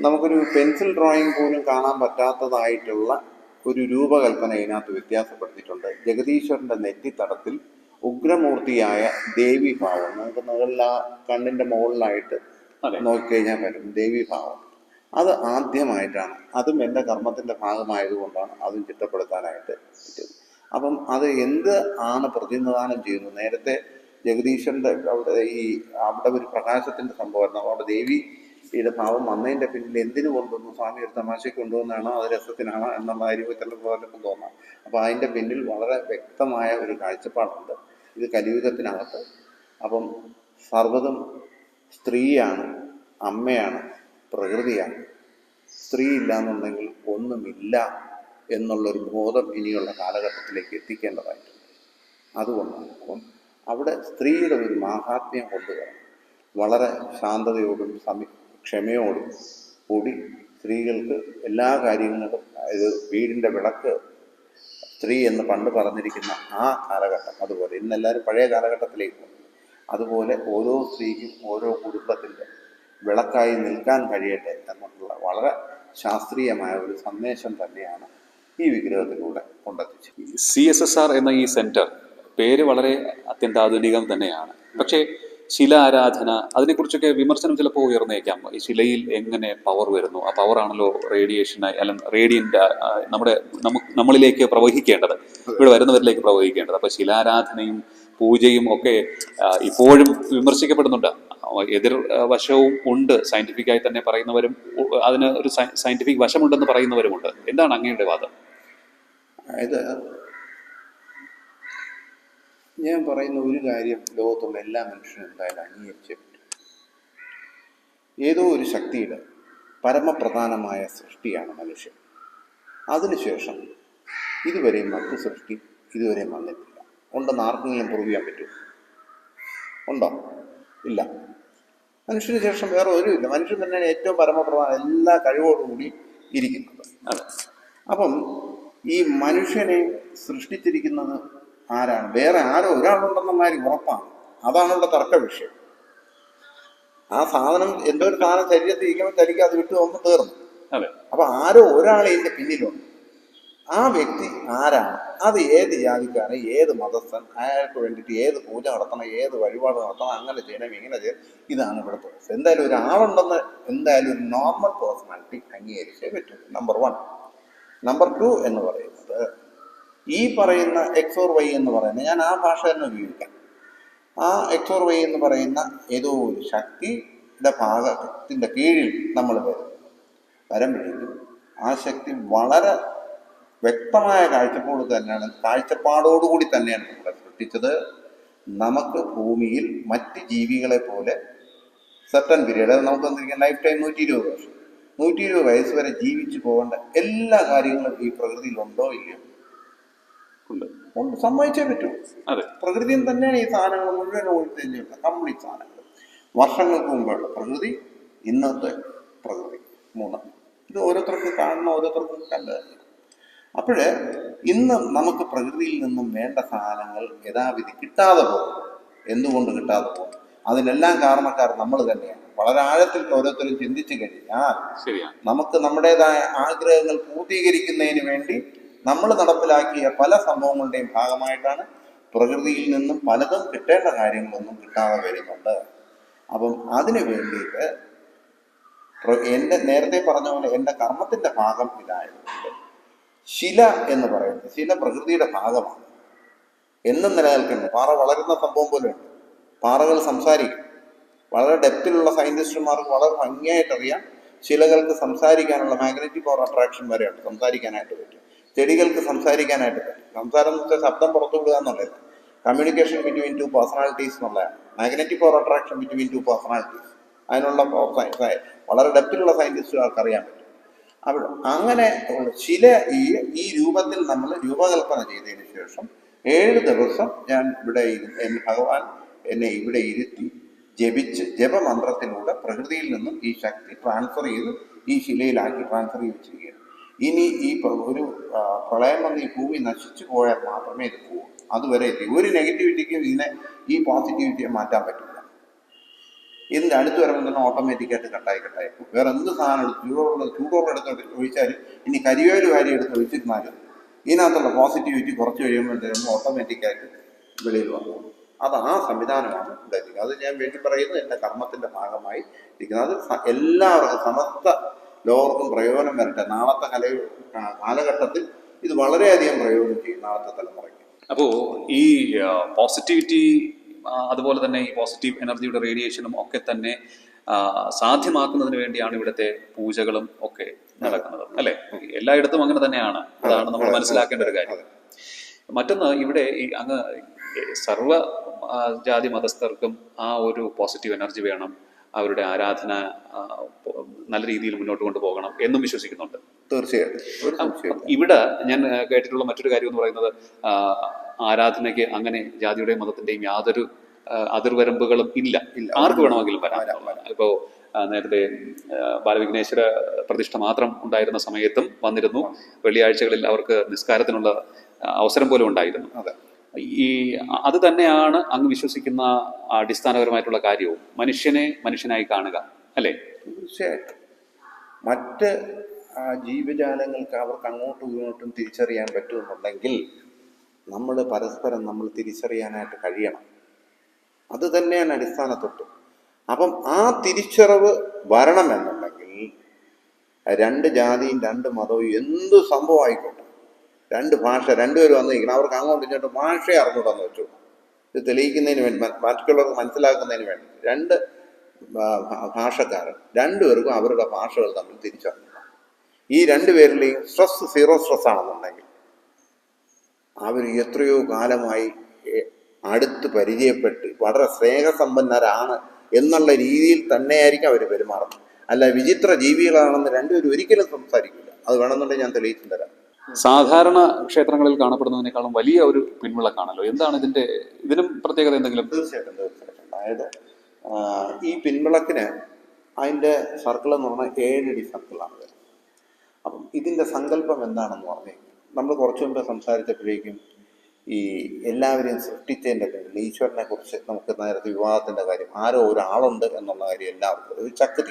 നമുക്കൊരു പെൻസിൽ ഡ്രോയിങ് പോലും കാണാൻ പറ്റാത്തതായിട്ടുള്ള ഒരു രൂപകൽപ്പന ഇതിനകത്ത് വ്യത്യാസപ്പെടുത്തിയിട്ടുണ്ട്. ജഗദീശ്വരൻ്റെ നെറ്റിത്തടത്തിൽ ഉഗ്രമൂർത്തിയായ ദേവീഭാവം, നമുക്ക് മുകളിൽ ആ കണ്ണിൻ്റെ മുകളിലായിട്ട് നോക്കിക്കഴിഞ്ഞാൽ വരും ദേവീഭാവം. അത് ആദ്യമായിട്ടാണ്, അതും എൻ്റെ കർമ്മത്തിൻ്റെ ഭാഗമായതുകൊണ്ടാണ് അതും ചിട്ടപ്പെടുത്താനായിട്ട് പറ്റിയത്. അപ്പം അത് എന്ത് ആണ് പ്രതിനിധാനം ചെയ്യുന്നത്? നേരത്തെ ജഗദീശ്വരൻ്റെ അവിടെ ഒരു പ്രകാശത്തിൻ്റെ സംഭവമായിരുന്നു. അവിടെ ദേവിയുടെ ഭാവം വന്നതിൻ്റെ പിന്നിൽ എന്തിനു കൊണ്ടുവന്നു? സ്വാമി ഒരു തമാശയ്ക്ക് കൊണ്ടുവന്നാണോ, അത് രസത്തിനാണോ എന്നുള്ള കാര്യം ചിലപ്പോൾ തോന്നാം. അപ്പോൾ അതിൻ്റെ പിന്നിൽ വളരെ വ്യക്തമായ ഒരു കാഴ്ചപ്പാടുണ്ട്. ഇത് കലിയുഗത്തിനകത്ത് അപ്പം സർവ്വതും സ്ത്രീയാണ്, അമ്മയാണ്, പ്രകൃതിയാണ്. സ്ത്രീ ഇല്ലാന്നുണ്ടെങ്കിൽ ഒന്നുമില്ല എന്നുള്ളൊരു ബോധം ഇനിയുള്ള കാലഘട്ടത്തിലേക്ക് എത്തിക്കേണ്ടതായിട്ടുണ്ട്. അതുകൊണ്ടാണ് അപ്പം അവിടെ സ്ത്രീയുടെ ഒരു മാഹാത്മ്യം കൊണ്ടുവരണം. വളരെ ശാന്തതയോടും ക്ഷമയോടും കൂടി സ്ത്രീകൾക്ക് എല്ലാ കാര്യങ്ങളും, അതായത് വീടിൻ്റെ വിളക്ക് സ്ത്രീ എന്ന് പണ്ട് പറഞ്ഞിരിക്കുന്ന ആ കാലഘട്ടം, അതുപോലെ ഇന്നെല്ലാവരും പഴയ കാലഘട്ടത്തിലേക്ക് പോകും. അതുപോലെ ഓരോ സ്ത്രീക്കും ഓരോ കുടുംബത്തിൻ്റെ വിളക്കായി നിൽക്കാൻ കഴിയട്ടെ എന്നുള്ള വളരെ ശാസ്ത്രീയമായ ഒരു സന്ദേശം തന്നെയാണ് ഈ വിഗ്രഹത്തിലൂടെ കൊണ്ടെത്തിച്ചത്. CSSR എന്ന ഈ സെന്റർ പേര് വളരെ അത്യന്താധുനികം തന്നെയാണ്. പക്ഷേ ശില ആരാധന, അതിനെക്കുറിച്ചൊക്കെ വിമർശനം ചിലപ്പോൾ ഉയർന്നേക്കാം. ഈ ശിലയിൽ എങ്ങനെ പവർ വരുന്നു? ആ പവറാണല്ലോ റേഡിയേഷൻ അല്ലെങ്കിൽ റേഡിയൻ്റ് നമ്മളിലേക്ക് പ്രവഹിക്കേണ്ടത്, ഇവിടെ വരുന്നവരിലേക്ക് പ്രവഹിക്കേണ്ടത്. അപ്പോൾ ശിലാരാധനയും പൂജയും ഒക്കെ ഇപ്പോഴും വിമർശിക്കപ്പെടുന്നുണ്ട്. എതിർ വശവും ഉണ്ട്. സയന്റിഫിക്കായി തന്നെ പറയുന്നവരും അതിന് ഒരു സയന്റിഫിക് വശമുണ്ടെന്ന് പറയുന്നവരുമുണ്ട്. എന്താണ് അങ്ങയുടെ വാദം? അതായത് ഞാൻ പറയുന്ന ഒരു കാര്യം ലോകത്തുള്ള എല്ലാ മനുഷ്യരും എന്തായാലും അംഗീകരിച്ചേ പറ്റും. ഏതോ ഒരു ശക്തിയുടെ പരമപ്രധാനമായ സൃഷ്ടിയാണ് മനുഷ്യൻ. അതിനുശേഷം ഇതുവരെയും മറ്റു സൃഷ്ടി ഇതുവരെയും വന്നിട്ടില്ല. ഉണ്ടെന്ന് ആർക്കെങ്കിലും പ്രൂവ് ചെയ്യാൻ പറ്റുമോ? ഉണ്ടോ? ഇല്ല. മനുഷ്യന് ശേഷം വേറെ ഒരുമില്ല. മനുഷ്യൻ തന്നെയാണ് ഏറ്റവും പരമപ്രധാനം, എല്ലാ കഴിവോടുകൂടി ഇരിക്കുന്നത്. അപ്പം ഈ മനുഷ്യനെ സൃഷ്ടിച്ചിരിക്കുന്നത് ആരാണ്? വേറെ ആരോ ഒരാളുണ്ടെന്നുള്ള കാര്യം ഉറപ്പാണ്. അതാണ് ഇവിടെ തർക്ക വിഷയം. ആ സാധനം, എന്തോ ഒരു സാധനം ശരീരത്തിൽ ഇരിക്കുമ്പോൾ ചലിക്കാതെ വിട്ടു പോകുമ്പോൾ തീർന്നു. അപ്പൊ ആരോ ഒരാൾ ഇതിന്റെ പിന്നിലുണ്ട്. ആ വ്യക്തി ആരാണ്? അത് ഏത് ജാതിക്കാരൻ, ഏത് മതസ്ഥൻ, അയാൾക്ക് വേണ്ടിയിട്ട് ഏത് പൂജ നടത്തണം, ഏത് വഴിപാട് നടത്തണം, അങ്ങനെ ചെയ്യണം, ഇങ്ങനെ ചെയ്യണം, ഇതാണ് ഇവിടുത്തെ. എന്തായാലും ഒരാളുണ്ടെന്ന് എന്തായാലും ഒരു നോർമൽ പേഴ്സണാലിറ്റി അംഗീകരിച്ചേ പറ്റൂ. നമ്പർ 1. നമ്പർ 2 എന്ന് പറയുന്നത്, ഈ പറയുന്ന XOR Y എന്ന് പറയുന്നത്, ഞാൻ ആ ഭാഷ തന്നെ ഉപയോഗിക്കാം. ആ XOR Y എന്ന് പറയുന്ന ഏതോ ഒരു ശക്തിയുടെ ഭാഗത്തിൻ്റെ കീഴിൽ നമ്മൾ വരുമ്പോഴേക്കും ആ ശക്തി വളരെ വ്യക്തമായ കാഴ്ചപ്പാടോടുകൂടി തന്നെയാണ് നമ്മളെ സൃഷ്ടിച്ചത്. നമുക്ക് ഭൂമിയിൽ മറ്റ് ജീവികളെ പോലെ സർട്ടൻ പീരീഡ്, നമുക്ക് വന്നിരിക്കുന്ന ലൈഫ് ടൈം 120 വർഷം, 120 വയസ്സ് വരെ ജീവിച്ചു പോകേണ്ട എല്ലാ കാര്യങ്ങളും ഈ പ്രകൃതിയിലുണ്ടോ ഇല്ലയോ? സമ്മതിച്ചേ പറ്റൂ. പ്രകൃതിയിൽ തന്നെയാണ് ഈ സാധനങ്ങൾ മുഴുവൻ കംപ്ലീറ്റ് സാധനങ്ങൾ. വർഷങ്ങൾക്ക് മുമ്പുള്ള പ്രകൃതി, ഇന്നത്തെ പ്രകൃതി, 3. ഇത് ഓരോരുത്തർക്കും കാണുന്ന ഓരോരുത്തർക്കും കണ്ടതല്ല. അപ്പോഴ് ഇന്ന് നമുക്ക് പ്രകൃതിയിൽ നിന്നും വേണ്ട സാധനങ്ങൾ യഥാവിധി കിട്ടാതെ പോകും. എന്തുകൊണ്ട് കിട്ടാതെ പോകും? അതിനെല്ലാം കാരണക്കാർ നമ്മൾ തന്നെയാണ്. വളരെ ആഴത്തിൽ ഓരോരുത്തരും ചിന്തിച്ചു കഴിഞ്ഞാൽ നമുക്ക് നമ്മുടേതായ ആഗ്രഹങ്ങൾ പൂർത്തീകരിക്കുന്നതിന് വേണ്ടി നമ്മൾ നടപ്പിലാക്കിയ പല സംഭവങ്ങളുടെയും ഭാഗമായിട്ടാണ് പ്രകൃതിയിൽ നിന്നും പലതും കിട്ടേണ്ട കാര്യങ്ങളൊന്നും കിട്ടാതെ വരുന്നുണ്ട്. അപ്പം അതിനു വേണ്ടിയിട്ട് എൻ്റെ നേരത്തെ പറഞ്ഞ പോലെ എൻ്റെ കർമ്മത്തിൻ്റെ ഭാഗം ഇതായതുകൊണ്ട് ശില എന്ന് പറയുന്നത്, ശില പ്രകൃതിയുടെ ഭാഗമാണ്, എന്നും നിലനിൽക്കുന്നു. പാറ വളരുന്ന സംഭവം പോലെയുണ്ട്. പാറകൾ സംസാരിക്കും. വളരെ ഡെപ്തിലുള്ള സയൻറ്റിസ്റ്റുമാർക്ക് വളരെ ഭംഗിയായിട്ടറിയാം ശിലകൾക്ക് സംസാരിക്കാനുള്ള മാഗ്നറ്റിക് പവർ അട്രാക്ഷൻ വരെയുണ്ട്. സംസാരിക്കാനായിട്ട് പറ്റും. ചെടികൾക്ക് സംസാരിക്കാനായിട്ട് പറ്റും. സംസാരം എന്ന് വെച്ചാൽ ശബ്ദം പുറത്തു വിടുക എന്നുള്ളത് കമ്മ്യൂണിക്കേഷൻ ബിറ്റ്വീൻ 2 പേഴ്സണാലിറ്റീസ് എന്നുള്ളതാണ്. Magnetic power attraction between 2 personalities, അതിനുള്ള വളരെ ഡെപ്തിലുള്ള സയൻറ്റിസ്റ്റുകൾക്ക് അറിയാൻ പറ്റും. അപ്പോൾ അങ്ങനെ ശില ഈ രൂപത്തിൽ നമ്മൾ രൂപകൽപ്പന ചെയ്തതിന് ശേഷം 7 ദിവസം ഞാൻ ഇവിടെ ഭഗവാൻ എന്നെ ഇവിടെ ഇരുത്തി ജപിച്ച് ജപമന്ത്രത്തിലൂടെ പ്രകൃതിയിൽ നിന്നും ഈ ശക്തി ട്രാൻസ്ഫർ ചെയ്ത് ഈ ശിലയിലാക്കി ട്രാൻസ്ഫർ ചെയ്ത് വെച്ചിരിക്കുകയാണ്. ഇനി ഒരു പ്രളയം വന്ന് ഈ ഭൂമി നശിച്ചു പോയാൽ മാത്രമേ ഇത് പോകൂ. അതുവരെ ഒരു നെഗറ്റിവിറ്റിക്കും ഈ പോസിറ്റിവിറ്റിയെ മാറ്റാൻ പറ്റില്ല. ഇതിൻ്റെ അടുത്ത് വരുമ്പോൾ തന്നെ ഓട്ടോമാറ്റിക്കായിട്ട് കട്ടായി പോകും. വേറെ എന്ത് സാധനം ചൂടോളം എടുത്ത് ഒഴിച്ചാലും, ഇനി കരിവേല് വാരി എടുത്ത് ഒഴിച്ചിരുന്നാലും ഇതിനകത്തുള്ള പോസിറ്റിവിറ്റി കുറച്ച് കഴിയുമ്പോൾ ഓട്ടോമാറ്റിക്കായിട്ട് വെളിയിൽ വന്നു. അത് ആ സംവിധാനമാണ് ഉണ്ടായിരിക്കുന്നത്. അത് ഞാൻ വേണ്ടി പറയുന്നത് എൻ്റെ കർമ്മത്തിൻ്റെ ഭാഗമായി ഇരിക്കുന്നത്. അത് എല്ലാവർക്കും സമസ്ത ലോകർക്കും പ്രയോജനം വരട്ടെ. നാളത്തെ കാലഘട്ടത്തിൽ ഇത് വളരെയധികം പ്രയോജനം ചെയ്യും നാളത്തെ തലമുറയ്ക്ക്. അപ്പോൾ ഈ പോസിറ്റിവിറ്റി, അതുപോലെ തന്നെ ഈ പോസിറ്റീവ് എനർജിയുടെ റേഡിയേഷനും ഒക്കെ തന്നെ സാധ്യമാക്കുന്നതിന് വേണ്ടിയാണ് ഇവിടുത്തെ പൂജകളും ഒക്കെ നടക്കുന്നത്, അല്ലെ? എല്ലായിടത്തും അങ്ങനെ തന്നെയാണ്. അതാണ് നമ്മൾ മനസ്സിലാക്കേണ്ട ഒരു കാര്യം. മറ്റൊന്ന്, ഇവിടെ ഈ അങ്ങ് സർവ ജാതി മതസ്ഥർക്കും ആ ഒരു പോസിറ്റീവ് എനർജി വേണം, അവരുടെ ആരാധന നല്ല രീതിയിൽ മുന്നോട്ട് കൊണ്ടുപോകണം എന്നും വിശ്വസിക്കുന്നുണ്ട്. തീർച്ചയായിട്ടും. ഇവിടെ ഞാൻ കേട്ടിട്ടുള്ള മറ്റൊരു കാര്യം എന്ന് പറയുന്നത്, ആരാധനയ്ക്ക് അങ്ങനെ ജാതിയുടെയും മതത്തിന്റെയും യാതൊരു അതിർവരമ്പുകളും ഇല്ല. ആർക്ക് വേണമെങ്കിലും വരാം. ഇപ്പോ നേരത്തെ ബാലവിഘ്നേശ്വര പ്രതിഷ്ഠ മാത്രം ഉണ്ടായിരുന്ന സമയത്തും വന്നിരുന്നു. വെള്ളിയാഴ്ചകളിൽ അവർക്ക് നിസ്കാരത്തിനുള്ള അവസരം പോലും ഉണ്ടായിരുന്നു. അത് തന്നെയാണ് അങ്ങ് വിശ്വസിക്കുന്ന അടിസ്ഥാനപരമായിട്ടുള്ള കാര്യവും, മനുഷ്യനെ മനുഷ്യനായി കാണുക, അല്ലേ? തീർച്ചയായിട്ടും. മറ്റ് ജീവജാലങ്ങൾക്ക് അവർക്ക് അങ്ങോട്ടും ഇങ്ങോട്ടും തിരിച്ചറിയാൻ പറ്റുമെന്നുണ്ടെങ്കിൽ നമ്മൾ പരസ്പരം തിരിച്ചറിയാനായിട്ട് കഴിയണം. അത് തന്നെയാണ് അടിസ്ഥാനത്തൊട്ട്. അപ്പം ആ തിരിച്ചറിവ് വരണമെന്നുണ്ടെങ്കിൽ 2 ജാതിയും 2 മതവും എന്ത് സംഭവം ആയിക്കോട്ടെ, 2 ഭാഷ, 2 പേര് വന്നിരിക്കണം, അവർക്ക് അങ്ങോട്ടും ഇങ്ങോട്ടും ഭാഷയെ അറിഞ്ഞൂടാന്ന് വെച്ചു. ഇത് തെളിയിക്കുന്നതിന് വേണ്ടി, മറ്റുള്ളവർക്ക് മനസ്സിലാക്കുന്നതിന് വേണ്ടി 2 ഭാഷക്കാരൻ 2 പേർക്കും അവരുടെ ഭാഷകൾ തമ്മിൽ തിരിച്ചറിഞ്ഞു. ഈ 2 പേരിലെയും സ്ട്രെസ് 0 സ്ട്രെസ് ആണെന്നുണ്ടെങ്കിൽ അവർ എത്രയോ കാലമായി അടുത്ത് പരിചയപ്പെട്ട് വളരെ സ്നേഹസമ്പന്നരാണ് എന്നുള്ള രീതിയിൽ തന്നെയായിരിക്കും അവർ പെരുമാറുന്നത്. അല്ല വിചിത്ര ജീവികളാണെന്ന് 2 പേരും ഒരിക്കലും സംസാരിക്കില്ല. അത് വേണമെന്നുണ്ടെങ്കിൽ ഞാൻ തെളിയിച്ചു തരാം. സാധാരണ ക്ഷേത്രങ്ങളിൽ കാണപ്പെടുന്നതിനേക്കാളും വലിയ ഒരു പിൻവിളക്കാണല്ലോ. എന്താണ് ഇതിനും പ്രത്യേകത എന്തെങ്കിലും? തീർച്ചയായിട്ടും. അതായത് ഈ പിൻവിളക്കിന് അതിൻ്റെ സർക്കിൾ എന്ന് പറഞ്ഞാൽ 7 അടി സർക്കിളാണ് വരുന്നത്. അപ്പം ഇതിൻ്റെ സങ്കല്പം എന്താണെന്ന് പറഞ്ഞു, നമ്മൾ കുറച്ചു മുമ്പ് സംസാരിച്ചപ്പോഴേക്കും ഈ എല്ലാവരെയും സൃഷ്ടിച്ചതിൻ്റെ പേരിൽ ഈശ്വരനെ കുറിച്ച് നമുക്ക് നേരത്തെ വിവാഹത്തിൻ്റെ കാര്യം, ആരോ ഒരാളുണ്ട് എന്നുള്ള കാര്യം എല്ലാവർക്കും ഒരു ശക്തി,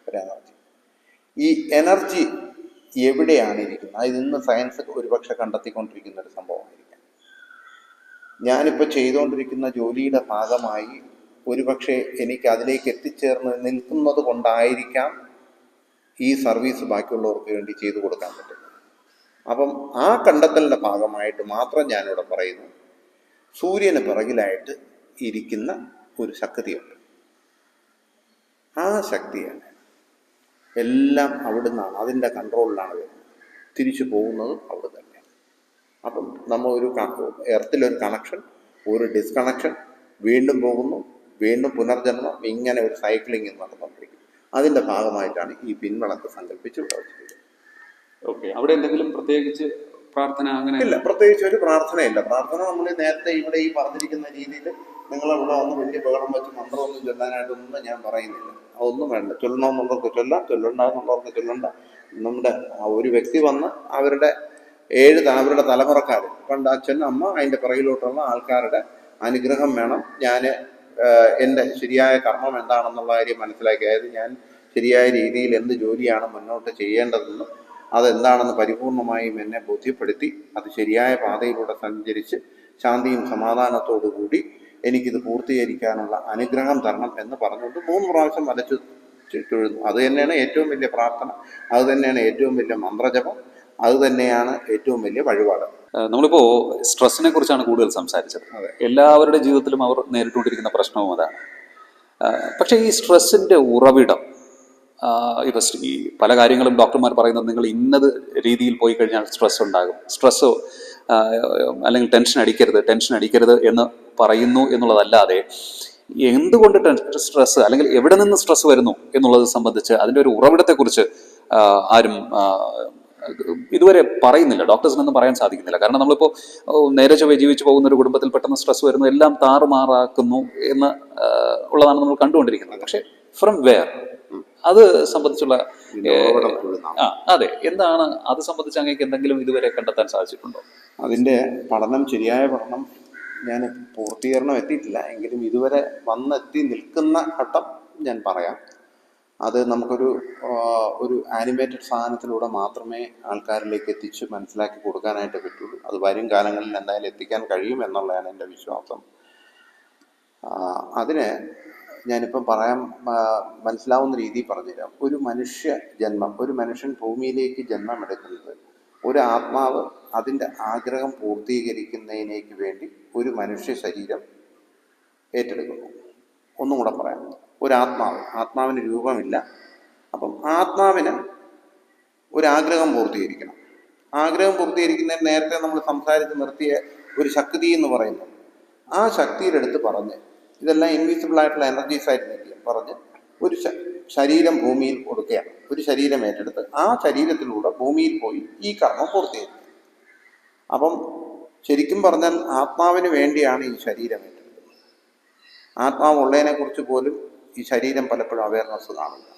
ഒരു എനർജി. ഈ എനർജി എവിടെയാണ് ഇരിക്കുന്നത്? അത് ഇന്ന് സയൻസ് ഒരുപക്ഷെ കണ്ടെത്തിക്കൊണ്ടിരിക്കുന്ന ഒരു സംഭവമായിരിക്കാം. ഞാനിപ്പോൾ ചെയ്തുകൊണ്ടിരിക്കുന്ന ജോലിയുടെ ഭാഗമായി ഒരുപക്ഷെ എനിക്ക് അതിലേക്ക് എത്തിച്ചേർന്ന് നിൽക്കുന്നത് കൊണ്ടായിരിക്കാം ഈ സർവീസ് ബാക്കിയുള്ളവർക്ക് വേണ്ടി ചെയ്തു കൊടുക്കാൻ പറ്റും. അപ്പം ആ കണ്ടെത്തലിൻ്റെ ഭാഗമായിട്ട് മാത്രം ഞാനിവിടെ പറയുന്നു, സൂര്യന് പിറകിലായിട്ട് ഇരിക്കുന്ന ഒരു ശക്തിയുണ്ട്. ആ ശക്തിയാണ് എല്ലാം അവിടുന്നാണ്, അതിൻ്റെ കൺട്രോളിലാണ് വരുന്നത്. തിരിച്ചു പോകുന്നതും അവിടെ തന്നെയാണ്. അപ്പം നമ്മൾ എർത്തിലൊരു കണക്ഷൻ, ഒരു ഡിസ്കണക്ഷൻ, വീണ്ടും പോകുന്നു, വീണ്ടും പുനർജന്മം, ഇങ്ങനെ ഒരു സൈക്ലിംഗ് നടന്നുകൊണ്ടിരിക്കും. അതിൻ്റെ ഭാഗമായിട്ടാണ് ഈ പിൻവിളക്ക് സങ്കല്പിച്ച് പ്രവർത്തിക്കുന്നത്. ഓക്കെ, അവിടെ എന്തെങ്കിലും പ്രത്യേകിച്ച് പ്രാർത്ഥന അങ്ങനെ ഇല്ല? പ്രത്യേകിച്ച് ഒരു പ്രാർത്ഥനയില്ല. പ്രാർത്ഥന നമ്മൾ നേരത്തെ ഇവിടെ ഈ പറഞ്ഞിരിക്കുന്ന രീതിയിൽ നിങ്ങളിവിടെ വന്ന് വലിയ ബഹളം വെച്ച് മന്ത്രമൊന്നും ചൊല്ലാനായിട്ടൊന്നും ഞാൻ പറയുന്നില്ല. അതൊന്നും വേണ്ട. ചൊല്ലണമെന്നുള്ളവർക്ക് ചൊല്ലാം, ചൊല്ലണ്ടെന്നുള്ളവർക്ക് ചൊല്ലണ്ട. നമ്മുടെ ഒരു വ്യക്തി വന്ന് അവരുടെ അവരുടെ തലമുറക്കാർ, പണ്ട് അച്ഛൻ അമ്മ അതിൻ്റെ പിറകിലോട്ടുള്ള ആൾക്കാരുടെ അനുഗ്രഹം വേണം. ഞാൻ എൻ്റെ ശരിയായ കർമ്മം എന്താണെന്നുള്ള കാര്യം മനസ്സിലാക്കി, അതായത് ഞാൻ ശരിയായ രീതിയിൽ എന്ത് ജോലിയാണ് മുന്നോട്ട് ചെയ്യേണ്ടതെന്നും അതെന്താണെന്ന് പരിപൂർണമായും എന്നെ ബോധ്യപ്പെടുത്തി അത് ശരിയായ പാതയിലൂടെ സഞ്ചരിച്ച് ശാന്തിയും സമാധാനത്തോടു കൂടി എനിക്കിത് പൂർത്തീകരിക്കാനുള്ള അനുഗ്രഹം തരണം എന്ന് പറഞ്ഞുകൊണ്ട് 3 പ്രാവശ്യം വലച്ചു തൊഴുന്നു. അത് തന്നെയാണ് ഏറ്റവും വലിയ പ്രാർത്ഥന, അത് തന്നെയാണ് ഏറ്റവും വലിയ മന്ത്രജപം, അത് തന്നെയാണ് ഏറ്റവും വലിയ വഴിപാട്. നമ്മളിപ്പോൾ സ്ട്രെസ്സിനെ കുറിച്ചാണ് കൂടുതൽ സംസാരിച്ചത്. അതെ. എല്ലാവരുടെ ജീവിതത്തിലും അവർ നേരിട്ടുകൊണ്ടിരിക്കുന്ന പ്രശ്നവും അതാണ്. പക്ഷേ ഈ സ്ട്രെസ്സിൻ്റെ ഉറവിടം, ഇപ്പം ഈ പല കാര്യങ്ങളും ഡോക്ടർമാർ പറയുന്നത് നിങ്ങൾ ഇന്നത് രീതിയിൽ പോയി കഴിഞ്ഞാൽ സ്ട്രെസ് ഉണ്ടാകും, സ്ട്രെസ്സോ അല്ലെങ്കിൽ ടെൻഷൻ അടിക്കരുത് എന്ന് പറയുന്നു എന്നുള്ളതല്ലാതെ എന്തുകൊണ്ട് സ്ട്രെസ് അല്ലെങ്കിൽ എവിടെ നിന്ന് സ്ട്രെസ് വരുന്നു എന്നുള്ളത് സംബന്ധിച്ച് അതിൻ്റെ ഒരു ഉറവിടത്തെക്കുറിച്ച് ആരും ഇതുവരെ പറയുന്നില്ല. ഡോക്ടേഴ്സിനൊന്നും പറയാൻ സാധിക്കുന്നില്ല. കാരണം നമ്മളിപ്പോൾ നേരെ ചൊവ്വേ ജീവിച്ചു പോകുന്ന ഒരു കുടുംബത്തിൽ പെട്ടെന്ന് സ്ട്രെസ് വരുന്നു, എല്ലാം താറുമാറാക്കുന്നു എന്ന് ഉള്ളതാണ് നമ്മൾ കണ്ടുകൊണ്ടിരിക്കുന്നത്. പക്ഷേ ഫ്രം വെയർ അത് സംബന്ധിച്ചുള്ള അതെ, എന്താണ് അത് സംബന്ധിച്ച് അങ്ങേക്ക് എന്തെങ്കിലും ഇതുവരെ കണ്ടെത്താൻ സാധിച്ചിട്ടുണ്ടോ? അതിൻ്റെ ശരിയായ പഠനം ഞാൻ പൂർത്തീകരണം എത്തിയിട്ടില്ല, എങ്കിലും ഇതുവരെ വന്നെത്തി നിൽക്കുന്ന ഘട്ടം ഞാൻ പറയാം. അത് നമുക്കൊരു ആനിമേറ്റഡ് സാധനത്തിലൂടെ മാത്രമേ ആൾക്കാരിലേക്ക് എത്തിച്ച് മനസ്സിലാക്കി കൊടുക്കാനായിട്ട് പറ്റുള്ളൂ. അത് വരും കാലങ്ങളിൽ എന്തായാലും എത്തിക്കാൻ കഴിയും എന്നുള്ളതാണ് എൻ്റെ വിശ്വാസം. അതിന് ഞാനിപ്പം മനസ്സിലാവുന്ന രീതിയിൽ പറഞ്ഞുതരാം. ഒരു മനുഷ്യൻ ഭൂമിയിലേക്ക് ജന്മമെടുക്കുന്നത് ഒരു ആത്മാവ് അതിൻ്റെ ആഗ്രഹം പൂർത്തീകരിക്കുന്നതിനേക്ക് വേണ്ടി ഒരു മനുഷ്യ ശരീരം ഏറ്റെടുക്കുന്നു. ഒന്നും കൂടെ പറയാം. ആത്മാവിന് രൂപമില്ല. അപ്പം ആത്മാവിന് ഒരാഗ്രഹം പൂർത്തീകരിക്കണം. ആഗ്രഹം പൂർത്തീകരിക്കുന്നതിന് നേരത്തെ നമ്മൾ സംസാരിച്ച് നിർത്തിയ ഒരു ശക്തി എന്ന് പറയുന്നു. ആ ശക്തിയിലെടുത്ത് പറഞ്ഞ് ഇതെല്ലാം ഇൻവിസിബിൾ ആയിട്ടുള്ള എനർജീസ് ആയിട്ട് പറഞ്ഞ് ഒരു ശരീരം ഭൂമിയിൽ കൊടുക്കുകയാണ്. ഒരു ശരീരം ഏറ്റെടുത്ത് ആ ശരീരത്തിലൂടെ ഭൂമിയിൽ പോയി ഈ കർമ്മം പൂർത്തീകരിക്കും. അപ്പം ശരിക്കും പറഞ്ഞാൽ ആത്മാവിന് വേണ്ടിയാണ് ഈ ശരീരം ഏറ്റെടുക്കുന്നത്. ആത്മാവ് ഉള്ളതിനെ കുറിച്ച് പോലും ഈ ശരീരം പലപ്പോഴും അവയർനെസ് കാണില്ല.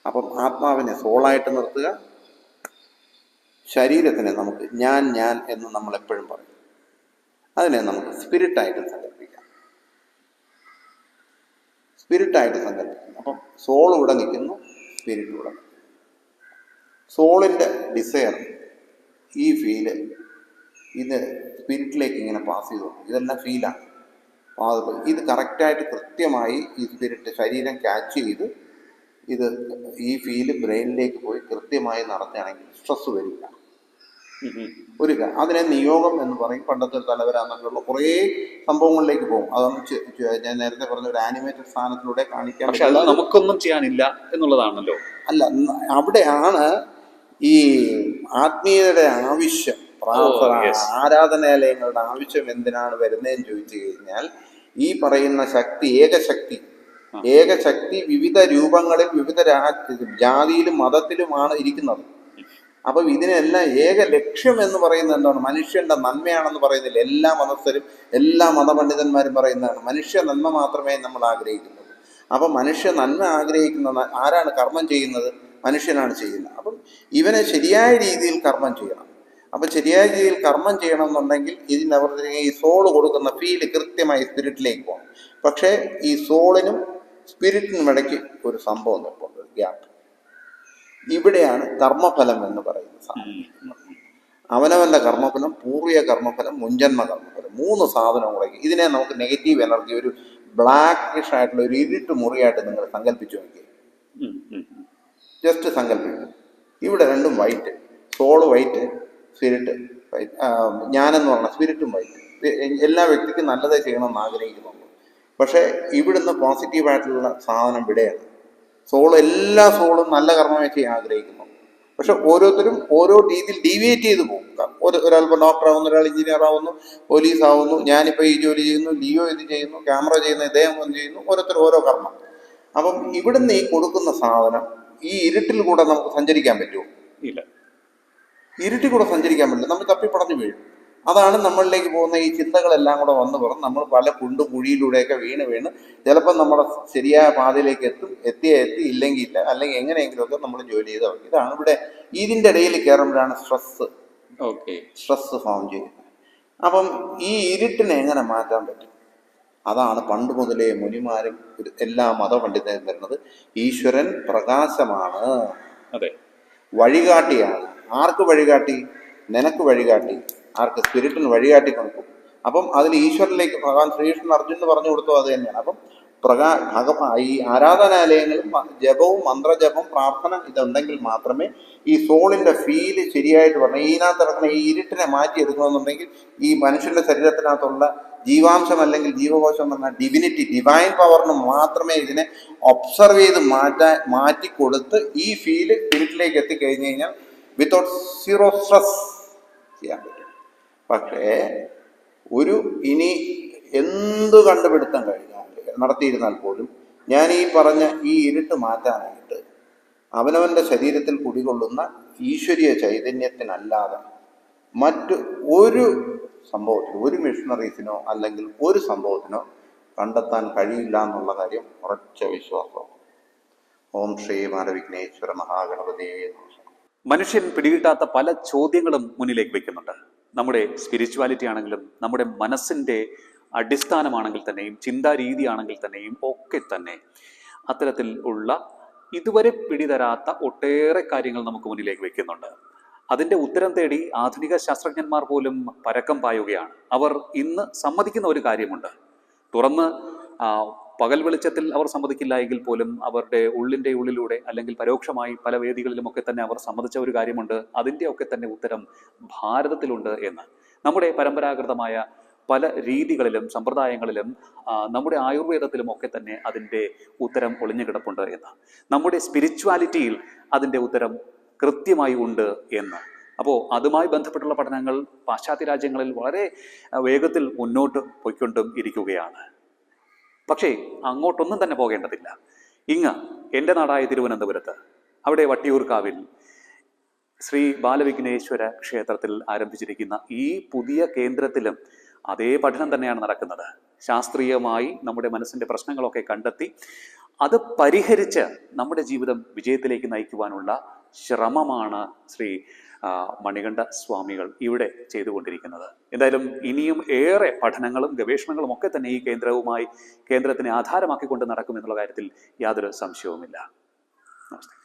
അപ്പം ആത്മാവിനെ സോളായിട്ട് നിർത്തുക, ശരീരത്തിനെ നമുക്ക് ഞാൻ എന്ന് നമ്മൾ എപ്പോഴും പറയും. അതിനെ നമുക്ക് സ്പിരിറ്റായിട്ട് സങ്കല്പിക്കാം. അപ്പം സോൾ ഇവിടെ നിൽക്കുന്നു, സ്പിരിറ്റ് ഇവിടെ നിൽക്കുന്നു. സോളിൻ്റെ ഡിസയർ, ഈ ഫീല് ഇത് സ്പിരിറ്റിലേക്ക് ഇങ്ങനെ പാസ് ചെയ്തു. ഇതെല്ലാം ഫീലാണ്. ഇത് കറക്റ്റായിട്ട് കൃത്യമായി ഈ സ്പിരിറ്റ് ശരീരം ക്യാച്ച് ചെയ്ത് ഇത് ഈ ഫീല് ബ്രെയിനിലേക്ക് പോയി കൃത്യമായി നടത്തുകയാണെങ്കിൽ സ്ട്രെസ് വരില്ല. അതിനെ നിയോഗം എന്ന് പറയും. പണ്ടത്തെ തലവരാന്നൊക്കെയുള്ള കുറേ സംഭവങ്ങളിലേക്ക് പോകും. അതൊന്നും ഞാൻ നേരത്തെ പറഞ്ഞ ഒരു ആനിമേറ്റഡ് സാധനത്തിലൂടെ കാണിക്കാൻ. പക്ഷെ അത് നമുക്കൊന്നും ചെയ്യാനില്ല എന്നുള്ളതാണല്ലോ. അല്ല, അവിടെയാണ് ഈ ആത്മീയതയുടെ ആവശ്യം, ആരാധനാലയങ്ങളുടെ ആവശ്യം എന്തിനാണ് വരുന്നതെന്ന് ചോദിച്ചു കഴിഞ്ഞാൽ, ഈ പറയുന്ന ശക്തി ഏകശക്തി വിവിധ രൂപങ്ങളിൽ വിവിധ ജാതിയിലും മതത്തിലുമാണ് ഇരിക്കുന്നത്. അപ്പം ഇതിനെല്ലാം ഏക ലക്ഷ്യം എന്ന് പറയുന്നത് എന്താണ്? മനുഷ്യന്റെ നന്മയാണെന്ന് പറയുന്നില്ല. എല്ലാ മതസ്ഥരും എല്ലാ മതപണ്ഡിതന്മാരും പറയുന്നതാണ് മനുഷ്യ നന്മ മാത്രമേ നമ്മൾ ആഗ്രഹിക്കുന്നുള്ളൂ. അപ്പം മനുഷ്യ നന്മ ആഗ്രഹിക്കുന്ന ആരാണ് കർമ്മം ചെയ്യുന്നത്? മനുഷ്യനാണ് ചെയ്യുന്നത്. അപ്പം ഇവനെ ശരിയായ രീതിയിൽ കർമ്മം ചെയ്യണം. അപ്പം ശരിയായ രീതിയിൽ കർമ്മം ചെയ്യണം എന്നുണ്ടെങ്കിൽ ഇതിനവർക്ക് ഈ സോള് കൊടുക്കുന്ന ഫീല് കൃത്യമായി സ്പിരിറ്റിലേക്ക് പോകണം. പക്ഷേ ഈ സോളിനും സ്പിരിറ്റിനും ഇടയ്ക്ക് ഒരു സംഭവം നിൽപ്പുണ്ട്, ഒരു ഗ്യാപ്പ്. ഇവിടെയാണ് കർമ്മഫലം എന്ന് പറയുന്ന സാധനം. അവനവൻ്റെ കർമ്മഫലം, പൂർവ്വ കർമ്മഫലം, മുൻജന്മ കർമ്മഫലം, 3 സാധനം കൂടെ. ഇതിനെ നമുക്ക് നെഗറ്റീവ് എനർജി, ഒരു ബ്ലാക്കിഷ് ആയിട്ടുള്ള ഒരു ഇരുട്ട് മുറിയായിട്ട് നിങ്ങൾ സങ്കല്പിച്ചു നോക്കി. ജസ്റ്റ് സങ്കല്പിക്കും. ഇവിടെ രണ്ടും white, soul white, spirit white. ഞാനെന്ന് പറഞ്ഞ സ്പിരിറ്റും വൈറ്റ്. എല്ലാ വ്യക്തിക്കും നല്ലതേ ചെയ്യണമെന്ന് ആഗ്രഹിക്കുന്നുള്ളൂ. പക്ഷേ ഇവിടുന്ന് പോസിറ്റീവായിട്ടുള്ള സാധനം ഇവിടെയാണ്. എല്ലാ സോളും നല്ല കർമ്മമേ ചെയ്യാൻ ആഗ്രഹിക്കുന്നു. പക്ഷെ ഓരോരുത്തരും ഓരോ രീതിയിൽ ഡീവിയേറ്റ് ചെയ്ത് പോകും. ഒരാളിപ്പോൾ ഡോക്ടർ ആവുന്നു, ഒരാൾ എഞ്ചിനീയർ ആവുന്നു, പോലീസ് ആവുന്നു, ഞാനിപ്പോൾ ഈ ജോലി ചെയ്യുന്നു, ലിയോ ഇത് ചെയ്യുന്നു, ക്യാമറ ചെയ്യുന്നു, ഇദ്ദേഹം ഒന്ന് ചെയ്യുന്നു, ഓരോരുത്തർ ഓരോ കർമ്മം. അപ്പം ഇവിടുന്ന് ഈ കൊടുക്കുന്ന സാധനം ഈ ഇരുട്ടിൽ കൂടെ നമുക്ക് സഞ്ചരിക്കാൻ പറ്റുമോ? ഇല്ല. ഇരുട്ടിൽ കൂടെ സഞ്ചരിക്കാൻ പറ്റില്ല. നമ്മൾ തപ്പിപ്പടഞ്ഞു വീഴും. അതാണ് നമ്മളിലേക്ക് പോകുന്ന ഈ ചിന്തകളെല്ലാം കൂടെ വന്ന് പറഞ്ഞ് നമ്മൾ പല കുഴിയിലൂടെയൊക്കെ വീണ് ചിലപ്പോൾ നമ്മുടെ ശരിയായ പാതയിലേക്ക് എത്തി ഇല്ലെങ്കിൽ ഇല്ല, അല്ലെങ്കിൽ എങ്ങനെയെങ്കിലുമൊക്കെ നമ്മൾ ജോലി ചെയ്ത് തുടങ്ങി. ഇതാണ് ഇവിടെ ഇതിൻ്റെ ഇടയിൽ കയറുമ്പോഴാണ് സ്ട്രെസ് ഫോം ചെയ്യുന്നത്. അപ്പം ഈ ഇരുട്ടിനെ എങ്ങനെ മാറ്റാൻ പറ്റും? അതാണ് പണ്ട് മുതലേ മുനിമാരും എല്ലാ മതപണ്ഡിതരും വരുന്നത്. ഈശ്വരൻ പ്രകാശമാണ്, അതെ, വഴികാട്ടിയാണ്. ആർക്ക് വഴികാട്ടി? നിനക്ക് വഴികാട്ടി. ആർക്ക്? സ്പിരിറ്റിന് വഴികാട്ടി കൊടുക്കും. അപ്പം അതിൽ ഈശ്വരനിലേക്ക് ഭഗവാൻ ശ്രീകൃഷ്ണൻ അർജുനന് പറഞ്ഞു കൊടുത്തു അത് തന്നെയാണ്. അപ്പം ഈ ആരാധനാലയങ്ങളും ജപവും മന്ത്രജപം പ്രാർത്ഥന ഇതുണ്ടെങ്കിൽ മാത്രമേ ഈ സോളിൻ്റെ ഫീല് ശരിയായിട്ട് പറഞ്ഞു. ഇതിനകത്ത് നടക്കുന്ന ഈ ഇരുട്ടിനെ മാറ്റിയെടുക്കണമെന്നുണ്ടെങ്കിൽ ഈ മനുഷ്യൻ്റെ ശരീരത്തിനകത്തുള്ള ജീവാംശം അല്ലെങ്കിൽ ജീവകോശം എന്ന് പറഞ്ഞാൽ ഡിവിനിറ്റി, ഡിവൈൻ പവറിന് മാത്രമേ ഇതിനെ ഒബ്സർവ് ചെയ്ത് മാറ്റിക്കൊടുത്ത് ഈ ഫീല് സ്പിരിറ്റിലേക്ക് എത്തിക്കഴിഞ്ഞ് കഴിഞ്ഞാൽ വിത്തൗട്ട് സീറോ സ്ട്രെസ് ചെയ്യാൻ പറ്റും. പക്ഷേ ഇനി എന്ത് കണ്ടുപിടുത്തം നടത്തിയിരുന്നാൽ പോലും ഞാൻ ഈ പറഞ്ഞ ഈ ഇരുട്ട് മാറ്റാനായിട്ട് അവനവൻ്റെ ശരീരത്തിൽ കുടികൊള്ളുന്ന ഈശ്വരീയ ചൈതന്യത്തിനല്ലാതെ മറ്റ് ഒരു സംഭവത്തിനോ, ഒരു മിഷണറീസിനോ അല്ലെങ്കിൽ ഒരു സംഭവത്തിനോ കണ്ടെത്താൻ കഴിയില്ല എന്നുള്ള കാര്യം ഉറച്ച വിശ്വാസം. ഓം ശ്രീ മാനവിഘ്നേശ്വര മഹാഗണപതിയെ നമഃ. മനുഷ്യൻ പിടികിട്ടാത്ത പല ചോദ്യങ്ങളും മുന്നിലേക്ക് വെക്കുന്നുണ്ട്. നമ്മുടെ സ്പിരിച്വാലിറ്റി ആണെങ്കിലും നമ്മുടെ മനസ്സിൻ്റെ അടിസ്ഥാനമാണെങ്കിൽ തന്നെയും ചിന്താരീതിയാണെങ്കിൽ തന്നെയും ഒക്കെ തന്നെ അത്തരത്തിൽ ഉള്ള ഇതുവരെ പിടിതരാത്ത ഒട്ടേറെ കാര്യങ്ങൾ നമുക്ക് മുന്നിലേക്ക് വെക്കുന്നുണ്ട്. അതിൻ്റെ ഉത്തരം തേടി ആധുനിക ശാസ്ത്രജ്ഞന്മാർ പോലും പരക്കം പായുകയാണ്. അവർ ഇന്ന് സമ്മതിക്കുന്ന ഒരു കാര്യമുണ്ട്. തുറന്ന് പകൽ വെളിച്ചത്തിൽ അവർ സമ്മതിക്കില്ല എങ്കിൽ പോലും അവരുടെ ഉള്ളിൻ്റെ ഉള്ളിലൂടെ അല്ലെങ്കിൽ പരോക്ഷമായി പല വേദികളിലുമൊക്കെ തന്നെ അവർ സമ്മതിച്ച ഒരു കാര്യമുണ്ട്. അതിൻ്റെയൊക്കെ തന്നെ ഉത്തരം ഭാരതത്തിലുണ്ട് എന്ന്. നമ്മുടെ പരമ്പരാഗതമായ പല രീതികളിലും സമ്പ്രദായങ്ങളിലും നമ്മുടെ ആയുർവേദത്തിലും ഒക്കെ തന്നെ അതിൻ്റെ ഉത്തരം ഒളിഞ്ഞു കിടപ്പുണ്ട് എന്ന്. നമ്മുടെ സ്പിരിച്വാലിറ്റിയിൽ അതിൻ്റെ ഉത്തരം കൃത്യമായി ഉണ്ട് എന്ന്. അപ്പോൾ അതുമായി ബന്ധപ്പെട്ടുള്ള പഠനങ്ങൾ പാശ്ചാത്യ രാജ്യങ്ങളിൽ വളരെ വേഗത്തിൽ മുന്നോട്ട് പോയിക്കൊണ്ടും ഇരിക്കുകയാണ്. പക്ഷേ അങ്ങോട്ടൊന്നും തന്നെ പോകേണ്ടതില്ല. എൻ്റെ നാടായ തിരുവനന്തപുരത്ത്, അവിടെ വട്ടിയൂർക്കാവിൽ ശ്രീ ബാലവിഘ്നേശ്വര ക്ഷേത്രത്തിൽ ആരംഭിച്ചിരിക്കുന്ന ഈ പുതിയ കേന്ദ്രത്തിലും അതേ പഠനം തന്നെയാണ് നടക്കുന്നത്. ശാസ്ത്രീയമായി നമ്മുടെ മനസ്സിൻ്റെ പ്രശ്നങ്ങളൊക്കെ കണ്ടെത്തി അത് പരിഹരിച്ച് നമ്മുടെ ജീവിതം വിജയത്തിലേക്ക് നയിക്കുവാനുള്ള ശ്രമമാണ് ശ്രീ മണികണ്ഠ സ്വാമികൾ ഇവിടെ ചെയ്തുകൊണ്ടിരിക്കുന്നത്. എന്തായാലും ഇനിയും ഏറെ പഠനങ്ങളും ഗവേഷണങ്ങളും ഒക്കെ തന്നെ ഈ കേന്ദ്രത്തിനെ ആധാരമാക്കിക്കൊണ്ട് നടക്കുമെന്നുള്ള കാര്യത്തിൽ യാതൊരു സംശയവുമില്ല. നമസ്തേ.